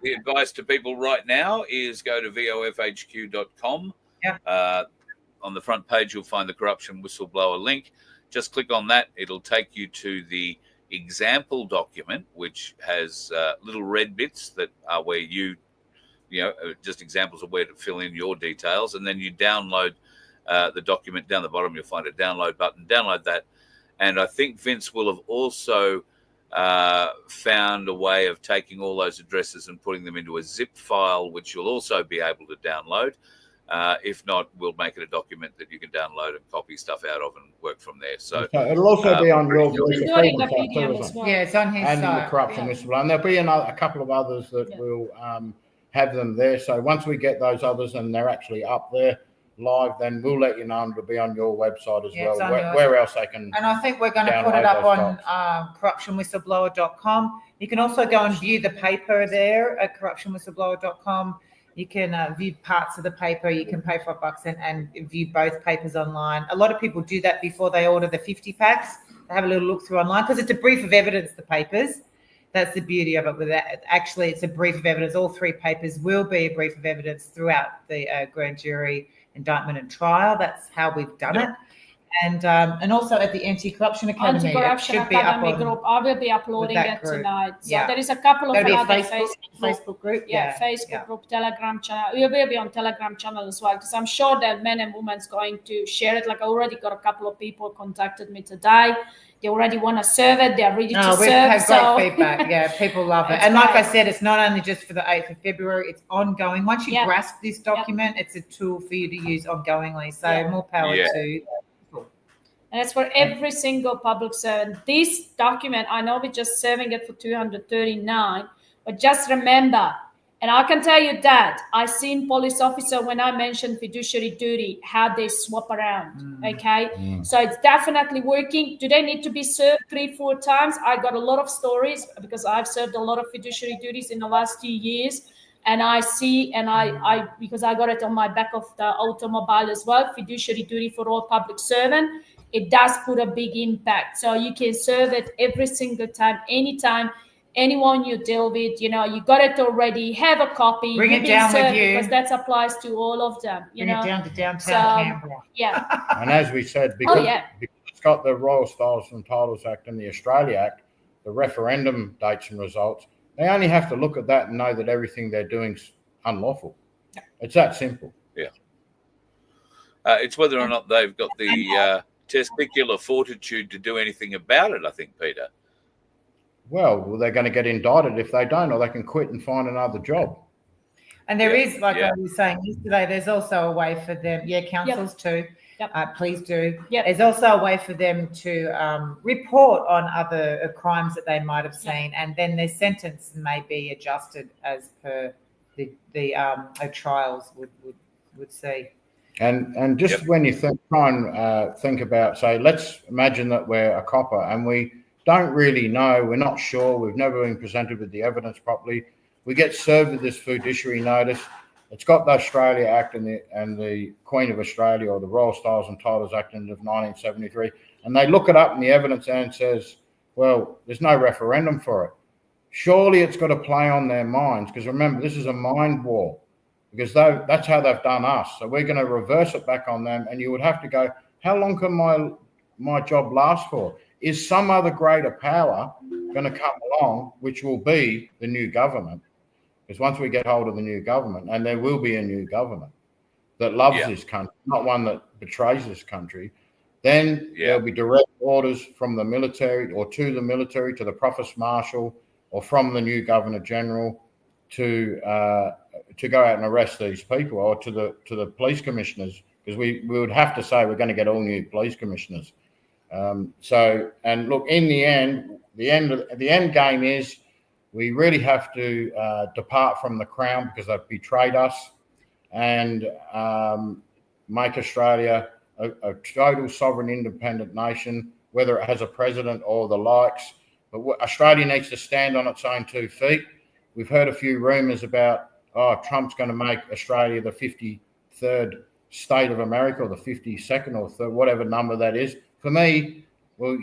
the advice to people right now is go to vofhq.com. Yeah. On the front page, you'll find the corruption whistleblower link. Just click on that. It'll take you to the example document, which has little red bits that are where you know, just examples of where to fill in your details. And then you download the document. Down the bottom, you'll find a download button. Download that. And I think Vince will have also found a way of taking all those addresses and putting them into a zip file, which you'll also be able to download. If not, we'll make it a document that you can download and copy stuff out of and work from there. So it'll also be on your You voice can of do it in freedom the site too, PDF isn't as it? well. Yeah, it's on his And in the site. corruption Yeah. whistleblower. And there'll be a couple of others that will have them there. So once we get those others and they're actually up there live, then we'll let you know, and it'll be on your website as Yeah, it's well. on yours. Where else they can. And I think we're going to put download it up those on corruptionwhistleblower.com. You can also go and view the paper there at corruptionwhistleblower.com. You can view parts of the paper. You can pay $5 and view both papers online. A lot of people do that before they order the 50 packs. They have a little look through online because it's a brief of evidence, the papers. That's the beauty of it. With that, actually, it's a brief of evidence. All three papers will be a brief of evidence throughout the grand jury indictment and trial. That's how we've done it. And also at the Anti-Corruption Academy. Anti-Corruption it should be up Academy on group. I will be uploading that it group. tonight. So Yeah. there is a couple of That'll be a other Facebook group. Yeah, Facebook group, Telegram channel. We will be on Telegram channel as well, because I'm sure that men and women's going to share it. Like I already got a couple of people contacted me today. They already want to serve it. They're ready to serve. We've had great feedback. Yeah, people love it. It's And like I great. said, it's not only just for the 8th of February, it's ongoing. Once you Yeah. grasp this document, it's a tool for you to use ongoingly. So Yeah. more power Yeah. to. And it's for every single public servant. This document, I know we're just serving it for 239, but just remember, and I can tell you that I've seen police officer when I mentioned fiduciary duty, how they swap around. Okay. So it's definitely working. Do they need to be served 3-4 times? I got a lot of stories because I've served a lot of fiduciary duties in the last 2 years. And I see, and I because I got it on my back of the automobile as well, fiduciary duty for all public servant. It does put a big impact. So you can serve it every single time, anytime, anyone you deal with, you know, you got it already, have a copy. Bring you've it been down with served, you. because that applies to all of them, you Bring know. it down to downtown So, Canberra. yeah. And as we said, because yeah. it's got the Royal Styles and Titles Act and the Australia Act, the referendum dates and results, they only have to look at that and know that everything they're doing is unlawful. It's that simple. it's whether or not they've got the testicular fortitude to do anything about it, I think, Peter. Well, they're going to get indicted if they don't, or they can quit and find another job. And there is, like Yeah. I was saying yesterday, there's also a way for them, councils too. Yep. Please do. Yep. There's also a way for them to report on other crimes that they might have seen, and then their sentence may be adjusted as per the trials would see. And just when you try and think about, say, let's imagine that we're a copper and we don't really know, we're not sure, we've never been presented with the evidence properly. We get served with this fiduciary notice. It's got the Australia Act and the Queen of Australia, or the Royal Styles and Titles Act of 1973, and they look it up in the evidence and says, well, there's no referendum for it. Surely it's got to play on their minds, because remember, this is a mind war, because that's how they've done us. So we're going to reverse it back on them, and you would have to go, how long can my job last for? Is some other greater power going to come along, which will be the new government? Because once we get hold of the new government, and there will be a new government that loves this country, not one that betrays this country, then there'll be direct orders from the military or to the military, to the Provost Marshal, or from the new Governor General to go out and arrest these people, or to the police commissioners, because we would have to say we're going to get all new police commissioners. So, and look, in the end game is we really have to depart from the Crown, because they've betrayed us, and make Australia a total sovereign independent nation, whether it has a president or the likes. But Australia needs to stand on its own 2 feet. We've heard a few rumours about, Trump's going to make Australia the 53rd state of America, or the 52nd or 3rd, whatever number that is. For me, well,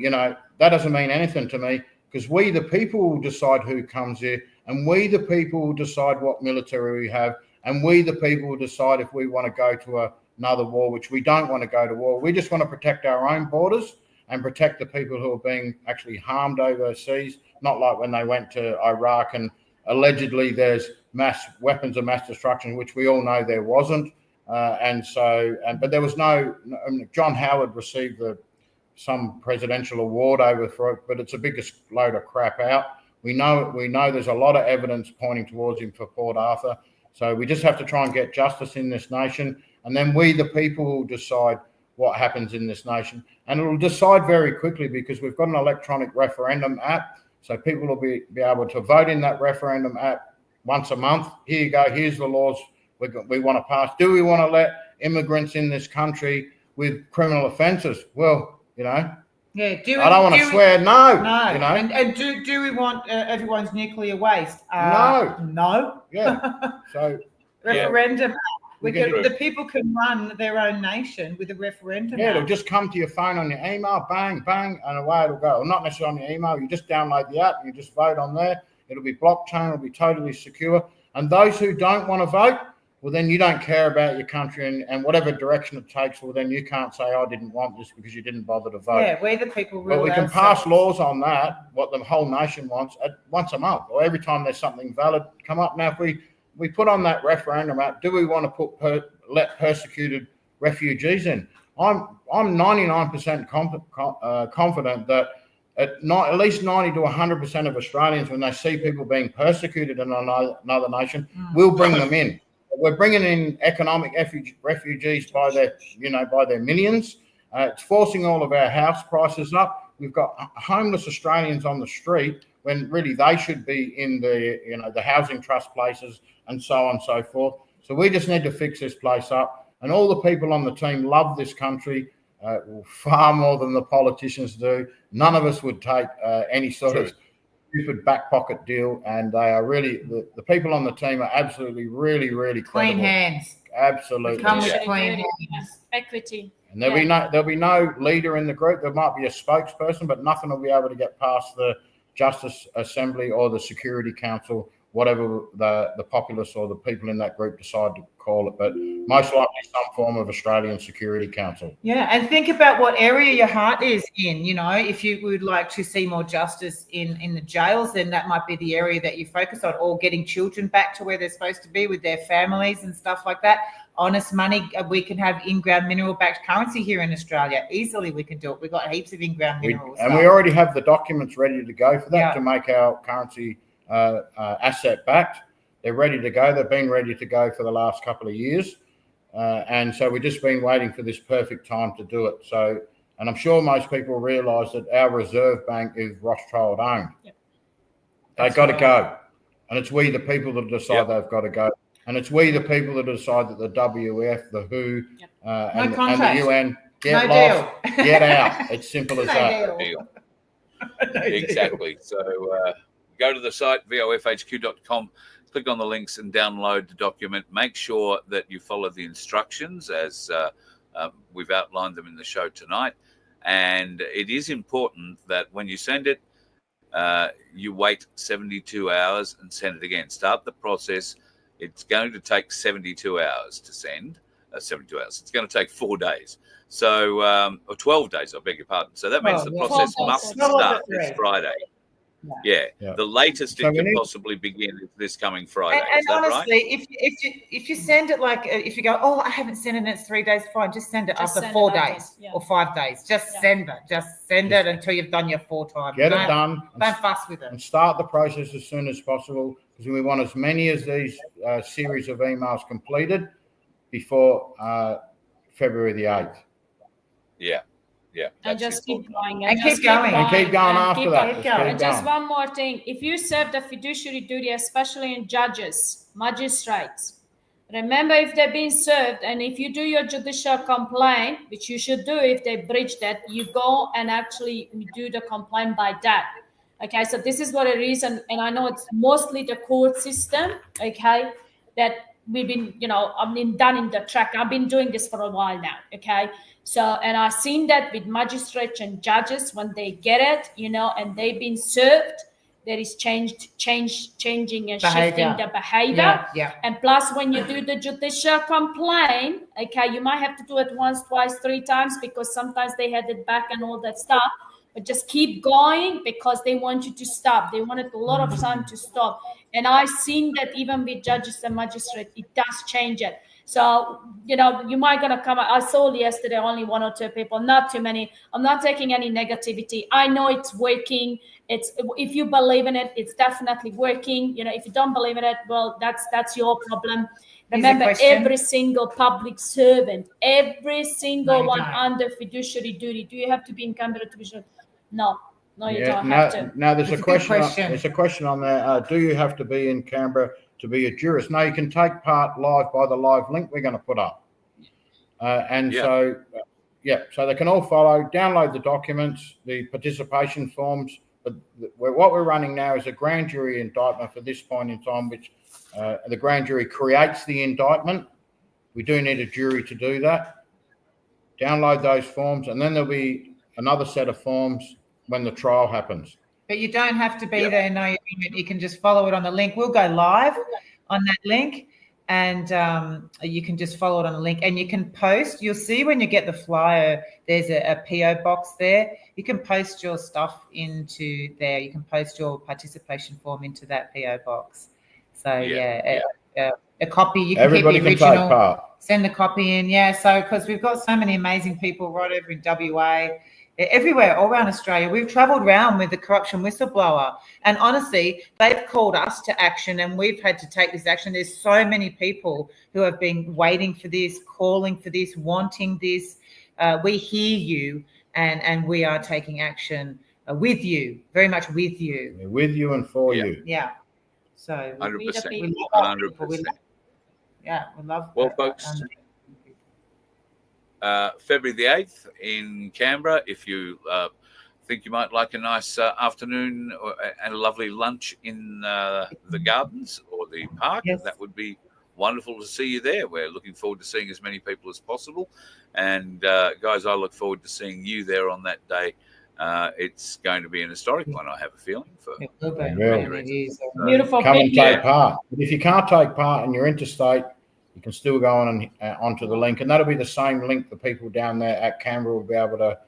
that doesn't mean anything to me, because we, the people, will decide who comes here, and we, the people, will decide what military we have, and we, the people, will decide if we want to go to another war, which we don't want to go to war. We just want to protect our own borders and protect the people who are being actually harmed overseas, not like when they went to Iraq and allegedly there's weapons of mass destruction, which we all know there wasn't. But there was John Howard received some presidential award over for it, but it's the biggest load of crap out. We know there's a lot of evidence pointing towards him for Port Arthur. So we just have to try and get justice in this nation. And then we, the people, will decide what happens in this nation. And it will decide very quickly, because we've got an electronic referendum app. So people will be able to vote in that referendum app once a month. Here you go. Here's the laws we want to pass. Do we want to let immigrants in this country with criminal offences? Well, Yeah. I don't want to swear no. And do we want everyone's nuclear waste? No. Yeah. So referendum. The people can run their own nation with a referendum. Yeah, it'll just come to your phone on your email, bang, bang, and away it'll go. Well, not necessarily on your email. You just download the app and you just vote on there. It'll be blockchain. It'll be totally secure. And those who don't want to vote, well, then you don't care about your country and whatever direction it takes. Well, then you can't say, I didn't want this because you didn't bother to vote. Yeah, we're the people. But we can pass laws on that, what the whole nation wants, once a month, or every time there's something valid come up. Now, if we put on that referendum out, do we want to let persecuted refugees in? I'm 99% confident that at least 90 to 100% of Australians, when they see people being persecuted in another nation, will bring them in. We're bringing in economic refugees by their millions. It's forcing all of our house prices up. We've got homeless Australians on the street when really they should be in the housing trust places and so on and so forth. So we just need to fix this place up. And all the people on the team love this country far more than the politicians do. None of us would take any sort of stupid back pocket deal, and they are really the people on the team are absolutely really credible. Clean hands. Absolutely. Come with clean hands. Equity. And there'll be no leader in the group. There might be a spokesperson, but nothing will be able to get past the Justice Assembly or the Security Council, whatever the populace or the people in that group decide to call it, but most likely some form of Australian Security Council. Yeah, and think about what area your heart is in. If you would like to see more justice in the jails, then that might be the area that you focus on, or getting children back to where they're supposed to be with their families and stuff like that. Honest money, we can have in-ground mineral-backed currency here in Australia. Easily we can do it. We've got heaps of in-ground minerals. And we already have the documents ready to go for that, to make our currency asset backed. They're ready to go. They've been ready to go for the last couple of years. And so we've just been waiting for this perfect time to do it. So, and I'm sure most people realise that our Reserve Bank is Rothschild owned. Yep. They've got to go. And it's we, the people, that decide they've got to go. And it's we, the people, that decide that the WF, the WHO, and the UN get lost, get out. It's simple as that. Deal. Exactly. So go to the site, vofhq.com, click on the links and download the document. Make sure that you follow the instructions as we've outlined them in the show tonight. And it is important that when you send it, you wait 72 hours and send it again. Start the process. It's going to take 72 hours to send. 72 hours. It's going to take 4 days. So, or 12 days, I beg your pardon. So that means the process must start this Friday. Yeah. Yeah. The latest So it we can need- possibly begin is this coming Friday. And Is that honestly, right? if you send it like if you go, oh, I haven't sent it in it's 3 days, fine. Just send it Just after send it 4 after, days yeah. or 5 days. Just Yeah. send it. Just send it until you've done your 4 times. Get it Don't- done. Don't fuss with it. And start the process as soon as possible, because we want as many as these series of emails completed before February the 8th. Yeah. Yeah. And that's just keep important. going. And just keep going. And keep going and after keep that. going. Just Keep going. keep And just going. one more thing. If you serve the fiduciary duty, especially in judges, magistrates, remember if they've been served and if you do your judicial complaint, which you should do if they breached that, you go and actually do the complaint by that. Okay, so this is what it is. And I know it's mostly the court system, okay, that we've been, I've been done in the track. I've been doing this for a while now, okay? So, and I've seen that with magistrates and judges when they get it, and they've been served, there is changing and shifting the behavior. Yeah. And plus, when you do the judicial complaint, okay, you might have to do it once, twice, 3 times because sometimes they had it back and all that stuff. But just keep going because they want you to stop. They wanted a lot of time to stop. And I've seen that even with judges and magistrates, it does change it. So, you might gonna come. I saw yesterday only 1 or 2 people, not too many. I'm not taking any negativity. I know it's working. If you believe in it, it's definitely working. If you don't believe in it, well, that's your problem. Remember, question. every single public servant, every single you one don't. under fiduciary duty. Do you have to be in Canberra to be sure? No, you Yeah, don't have to. now there's It's a a good question. question. There's a question on there. Do you have to be in Canberra to be a jurist? No, you can take part live by the live link we're going to put up. So they can all follow, download the documents, the participation forms. But what we're running now is a grand jury indictment for this point in time, which the grand jury creates the indictment. We do need a jury to do that. Download those forms, and then there'll be another set of forms when the trial happens. But you don't have to be there. No, you can just follow it on the link. We'll go live on that link, and you can just follow it on the link. And you can post. You'll see when you get the flyer, there's a PO box there. You can post your stuff into there. You can post your participation form into that PO box. So a copy. You can Everybody keep the can original. take part. Send the copy in. Yeah. So because we've got so many amazing people right over in WA. Everywhere, all around Australia. We've travelled around with the corruption whistleblower. And honestly, they've called us to action and we've had to take this action. There's so many people who have been waiting for this, calling for this, wanting this. We hear you and we are taking action with you, very much with you. We're with you and for you. Yeah. So 100%. we love people. 100%. We love Well, folks, February the 8th in Canberra. If you think you might like a nice afternoon and a lovely lunch in the gardens or the park, that would be wonderful to see you there. We're looking forward to seeing as many people as possible. And guys, I look forward to seeing you there on that day. It's going to be an historic one, I have a feeling. It will be. Really? It is. Beautiful. Come and Thank you. take part. But if you can't take part and you're interstate, you can still go on and onto the link, and that'll be the same link the people down there at Canberra will be able to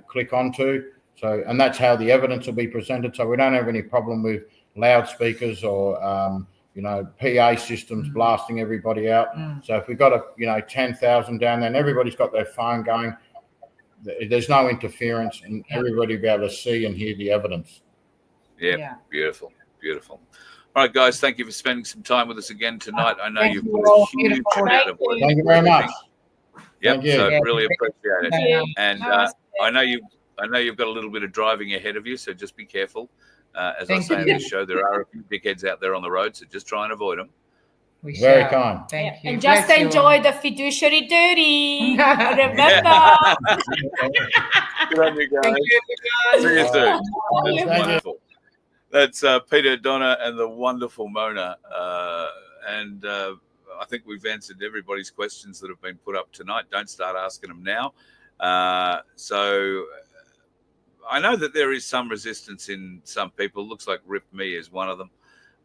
click onto. So, and that's how the evidence will be presented. So we don't have any problem with loudspeakers or PA systems blasting everybody out. So if we've got 10,000 down there and everybody's got their phone going, there's no interference, and everybody will be able to see and hear the evidence. Yeah. Beautiful. All right, guys, thank you for spending some time with us again tonight. I know Thank you've you put all. a huge Beautiful. amount of work. Thank you very much. Yep, Thank you. so Yeah. really appreciate it. Thank you. And I know you've got a little bit of driving ahead of you, so just be careful. As I Thank say in you. this show, there are a few dickheads out there on the road, so just try and avoid them. We Very shall. kind. Thank you. And just Bless you enjoy all. the fiduciary duty. Remember. Good on you guys. Thank you, guys. See you soon. Thank That's you. wonderful. That's Peter, Donna, and the wonderful Mona. And I think we've answered everybody's questions that have been put up tonight. Don't start asking them now. So I know that there is some resistance in some people. Looks like Rip Me is one of them.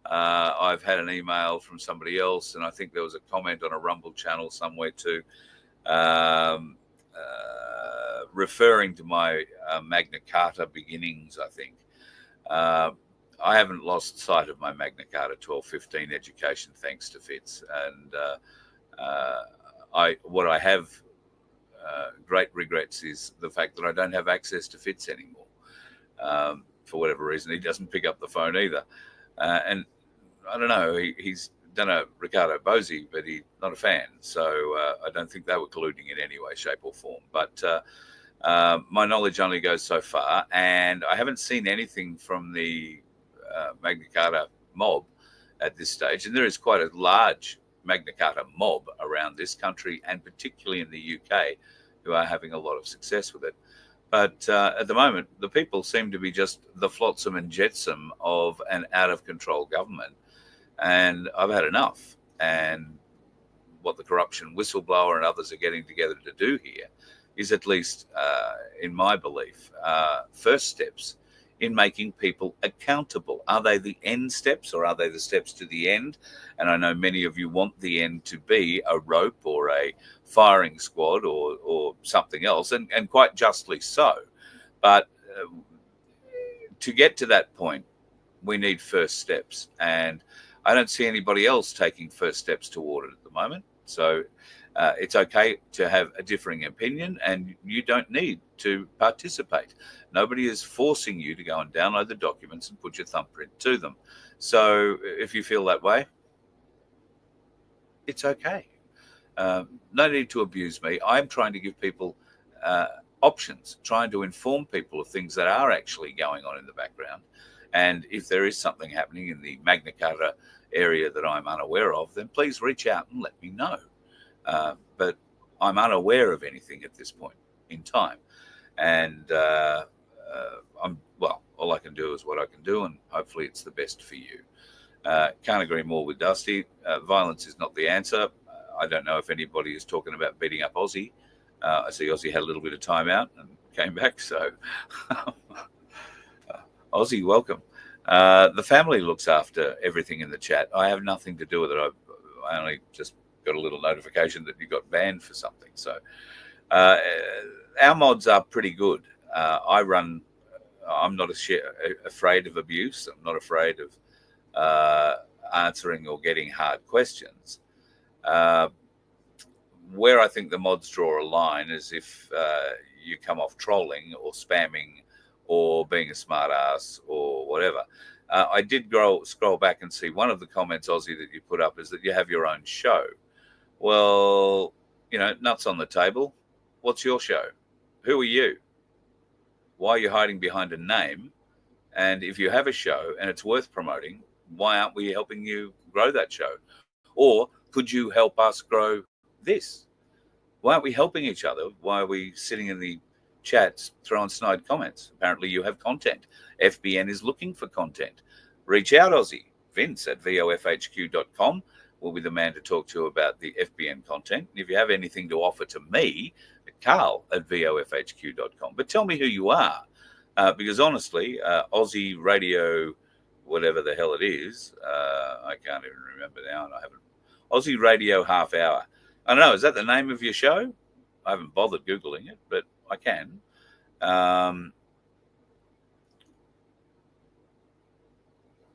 I've had an email from somebody else, and I think there was a comment on a Rumble channel somewhere too, referring to my Magna Carta beginnings, I think. I haven't lost sight of my Magna Carta 1215 education thanks to Fitz, and what I have great regrets is the fact that I don't have access to Fitz anymore. For whatever reason, he doesn't pick up the phone either, and I don't know. He's done a Ricardo Bosi, but he's not a fan, so I don't think they were colluding in any way, shape, or form. But my knowledge only goes so far, and I haven't seen anything from the Magna Carta mob at this stage. And there is quite a large Magna Carta mob around this country, and particularly in the UK, who are having a lot of success with it. But at the moment, the people seem to be just the flotsam and jetsam of an out-of-control government. And I've had enough. And what the corruption whistleblower and others are getting together to do here is, at least in my belief, first steps in making people accountable. Are they the end steps, or are they the steps to the end? And I know many of you want the end to be a rope or a firing squad or something else, and quite justly so. But to get to that point, we need first steps. And I don't see anybody else taking first steps toward it at the moment. So it's okay to have a differing opinion, and you don't need to participate. Nobody is forcing you to go and download the documents and put your thumbprint to them. So if you feel that way, it's okay. No need to abuse me. I'm trying to give people options, trying to inform people of things that are actually going on in the background. And if there is something happening in the Magna Carta area that I'm unaware of, then please reach out and let me know. But I'm unaware of anything at this point in time. And all I can do is what I can do, and hopefully it's the best for you. Can't agree more with Dusty. Violence is not the answer. I don't know if anybody is talking about beating up Aussie. I see Aussie had a little bit of time out and came back. So, Aussie, welcome. The family looks after everything in the chat. I have nothing to do with it. I only just got a little notification that you got banned for something. So our mods are pretty good. I'm not afraid of abuse. I'm not afraid of answering or getting hard questions. Where I think the mods draw a line is if you come off trolling or spamming or being a smart ass or whatever. I did scroll back and see one of the comments, Aussie, that you put up is that you have your own show. Well, nuts on the table. What's your show? Who are you? Why are you hiding behind a name? And if you have a show and it's worth promoting, why aren't we helping you grow that show? Or could you help us grow this? Why aren't we helping each other? Why are we sitting in the chats throwing snide comments? Apparently you have content. FBN is looking for content. Reach out, Aussie. Vince at vofhq.com will be the man to talk to about the FBN content. And if you have anything to offer to me, Carl at vofhq.com. But tell me who you are, because honestly, Aussie Radio, whatever the hell it is, I can't even remember now, and I haven't. Aussie Radio Half Hour. I don't know, is that the name of your show? I haven't bothered Googling it, but I can.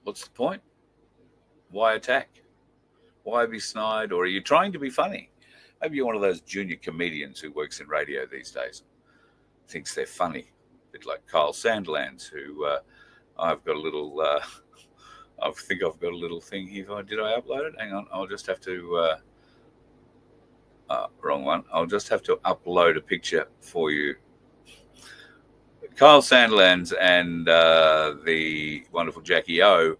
What's the point? Why attack? Why be snide? Or are you trying to be funny? Maybe you're one of those junior comedians who works in radio these days, thinks they're funny. A bit like Kyle Sandlands, who I've got a little, I think I've got a little thing here. Did I upload it? Hang on, I'll just have to, wrong one. I'll just have to upload a picture for you. Kyle Sandlands and the wonderful Jackie O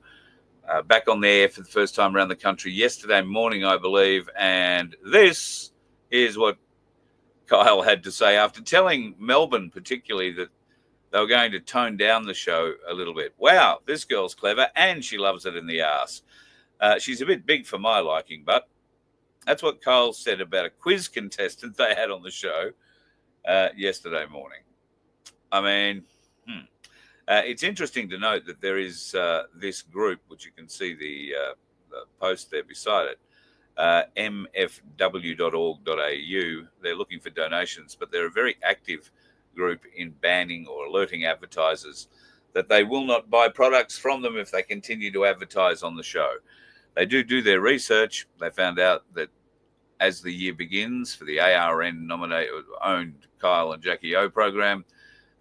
back on the air for the first time around the country yesterday morning, I believe. And this is what Kyle had to say after telling Melbourne particularly that they were going to tone down the show a little bit. Wow, this girl's clever and she loves it in the arse. She's a bit big for my liking, but that's what Kyle said about a quiz contestant they had on the show yesterday morning. I mean, it's interesting to note that there is this group, which you can see the post there beside it, mfw.org.au. They're looking for donations, but they're a very active group in banning or alerting advertisers that they will not buy products from them if they continue to advertise on the show. They do their research. They found out that as the year begins for the ARN owned Kyle and Jackie O program,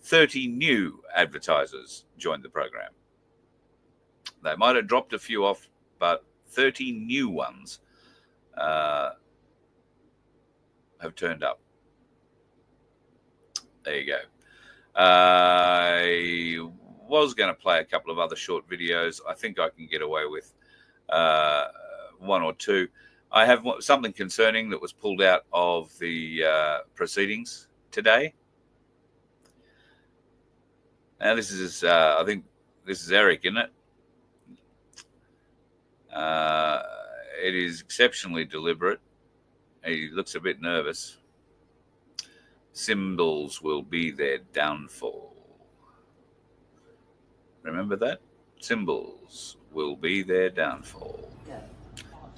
30 new advertisers joined the program. They might have dropped a few off, but 30 new ones have turned up. There you go. I was going to play a couple of other short videos. I think I can get away with one or two. I have something concerning that was pulled out of the proceedings today. Now, this is, I think this is Eric, isn't it? It is exceptionally deliberate. He looks a bit nervous. Symbols will be their downfall. Remember that? Symbols will be their downfall.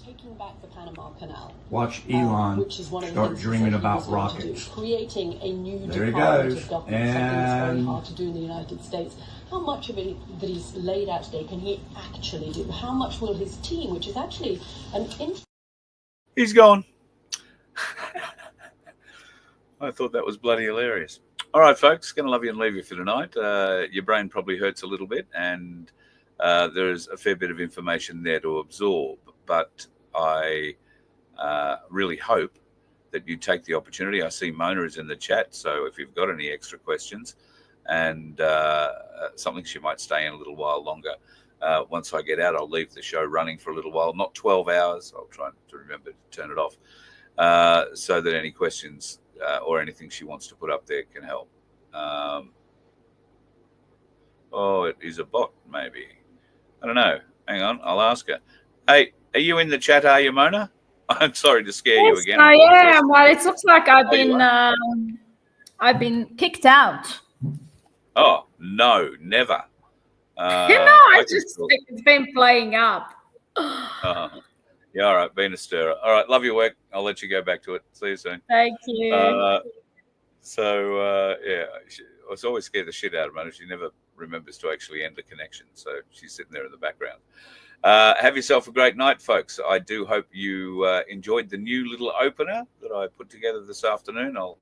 Taking back the Panama Canal. Watch Elon which is one of the start things dreaming that he about was going to do, rockets. creating a new There he department goes. of government, something that's very And hard to do in the United States. How much of it that he's laid out today can he actually do? How much will his team, which is actually an He's gone. I thought that was bloody hilarious. All right, folks, going to love you and leave you for tonight. Your brain probably hurts a little bit, and there's a fair bit of information there to absorb. But I really hope that you take the opportunity. I see Mona is in the chat, so if you've got any extra questions and something she might stay in a little while longer. Once I get out, I'll leave the show running for a little while, not 12 hours. I'll try to remember to turn it off so that any questions or anything she wants to put up there can help. Oh, it is a bot, maybe. I don't know. Hang on, I'll ask her. Hey, are you in the chat, are you, Mona? I'm sorry to scare you again. I am. Well, it looks like I've been kicked out. Oh, no, never. It's been playing up. Yeah, all right, been a stirrer. All right, love your work. I'll let you go back to it. See you soon. Thank you. Yeah, I was always scared the shit out of Mona. She never remembers to actually end the connection, so she's sitting there in the background. Have yourself a great night, folks. I do hope you enjoyed the new little opener that I put together this afternoon. I'll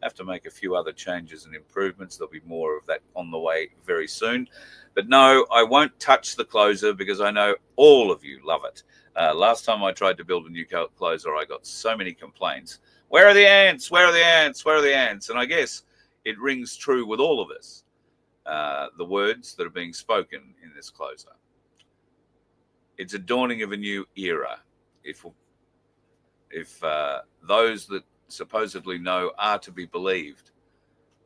have to make a few other changes and improvements. There'll be more of that on the way very soon. But no, I won't touch the closer because I know all of you love it. Last time I tried to build a new closer, I got so many complaints. Where are the ants? Where are the ants? Where are the ants? And I guess it rings true with all of us, the words that are being spoken in this closer. It's a dawning of a new era. If those that supposedly know are to be believed,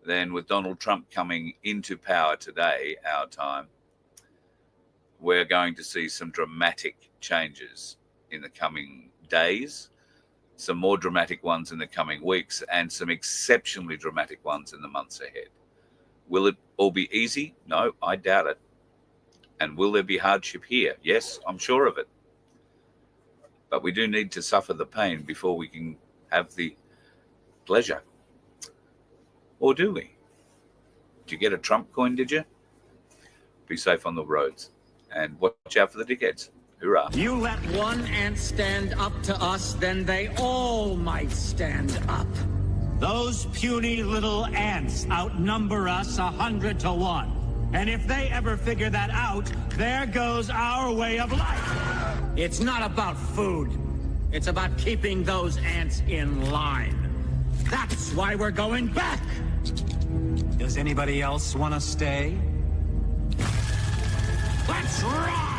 then with Donald Trump coming into power today, our time, we're going to see some dramatic changes in the coming days, some more dramatic ones in the coming weeks, and some exceptionally dramatic ones in the months ahead. Will it all be easy? No, I doubt it. And will there be hardship here? Yes, I'm sure of it. But we do need to suffer the pain before we can have the pleasure. Or do we? Did you get a Trump coin, did you? Be safe on the roads. And watch out for the dickheads. Hoorah. You let one ant stand up to us, then they all might stand up. Those puny little ants outnumber us 100 to 1. And if they ever figure that out, there goes our way of life. It's not about food. It's about keeping those ants in line. That's why we're going back. Does anybody else want to stay? Let's rock!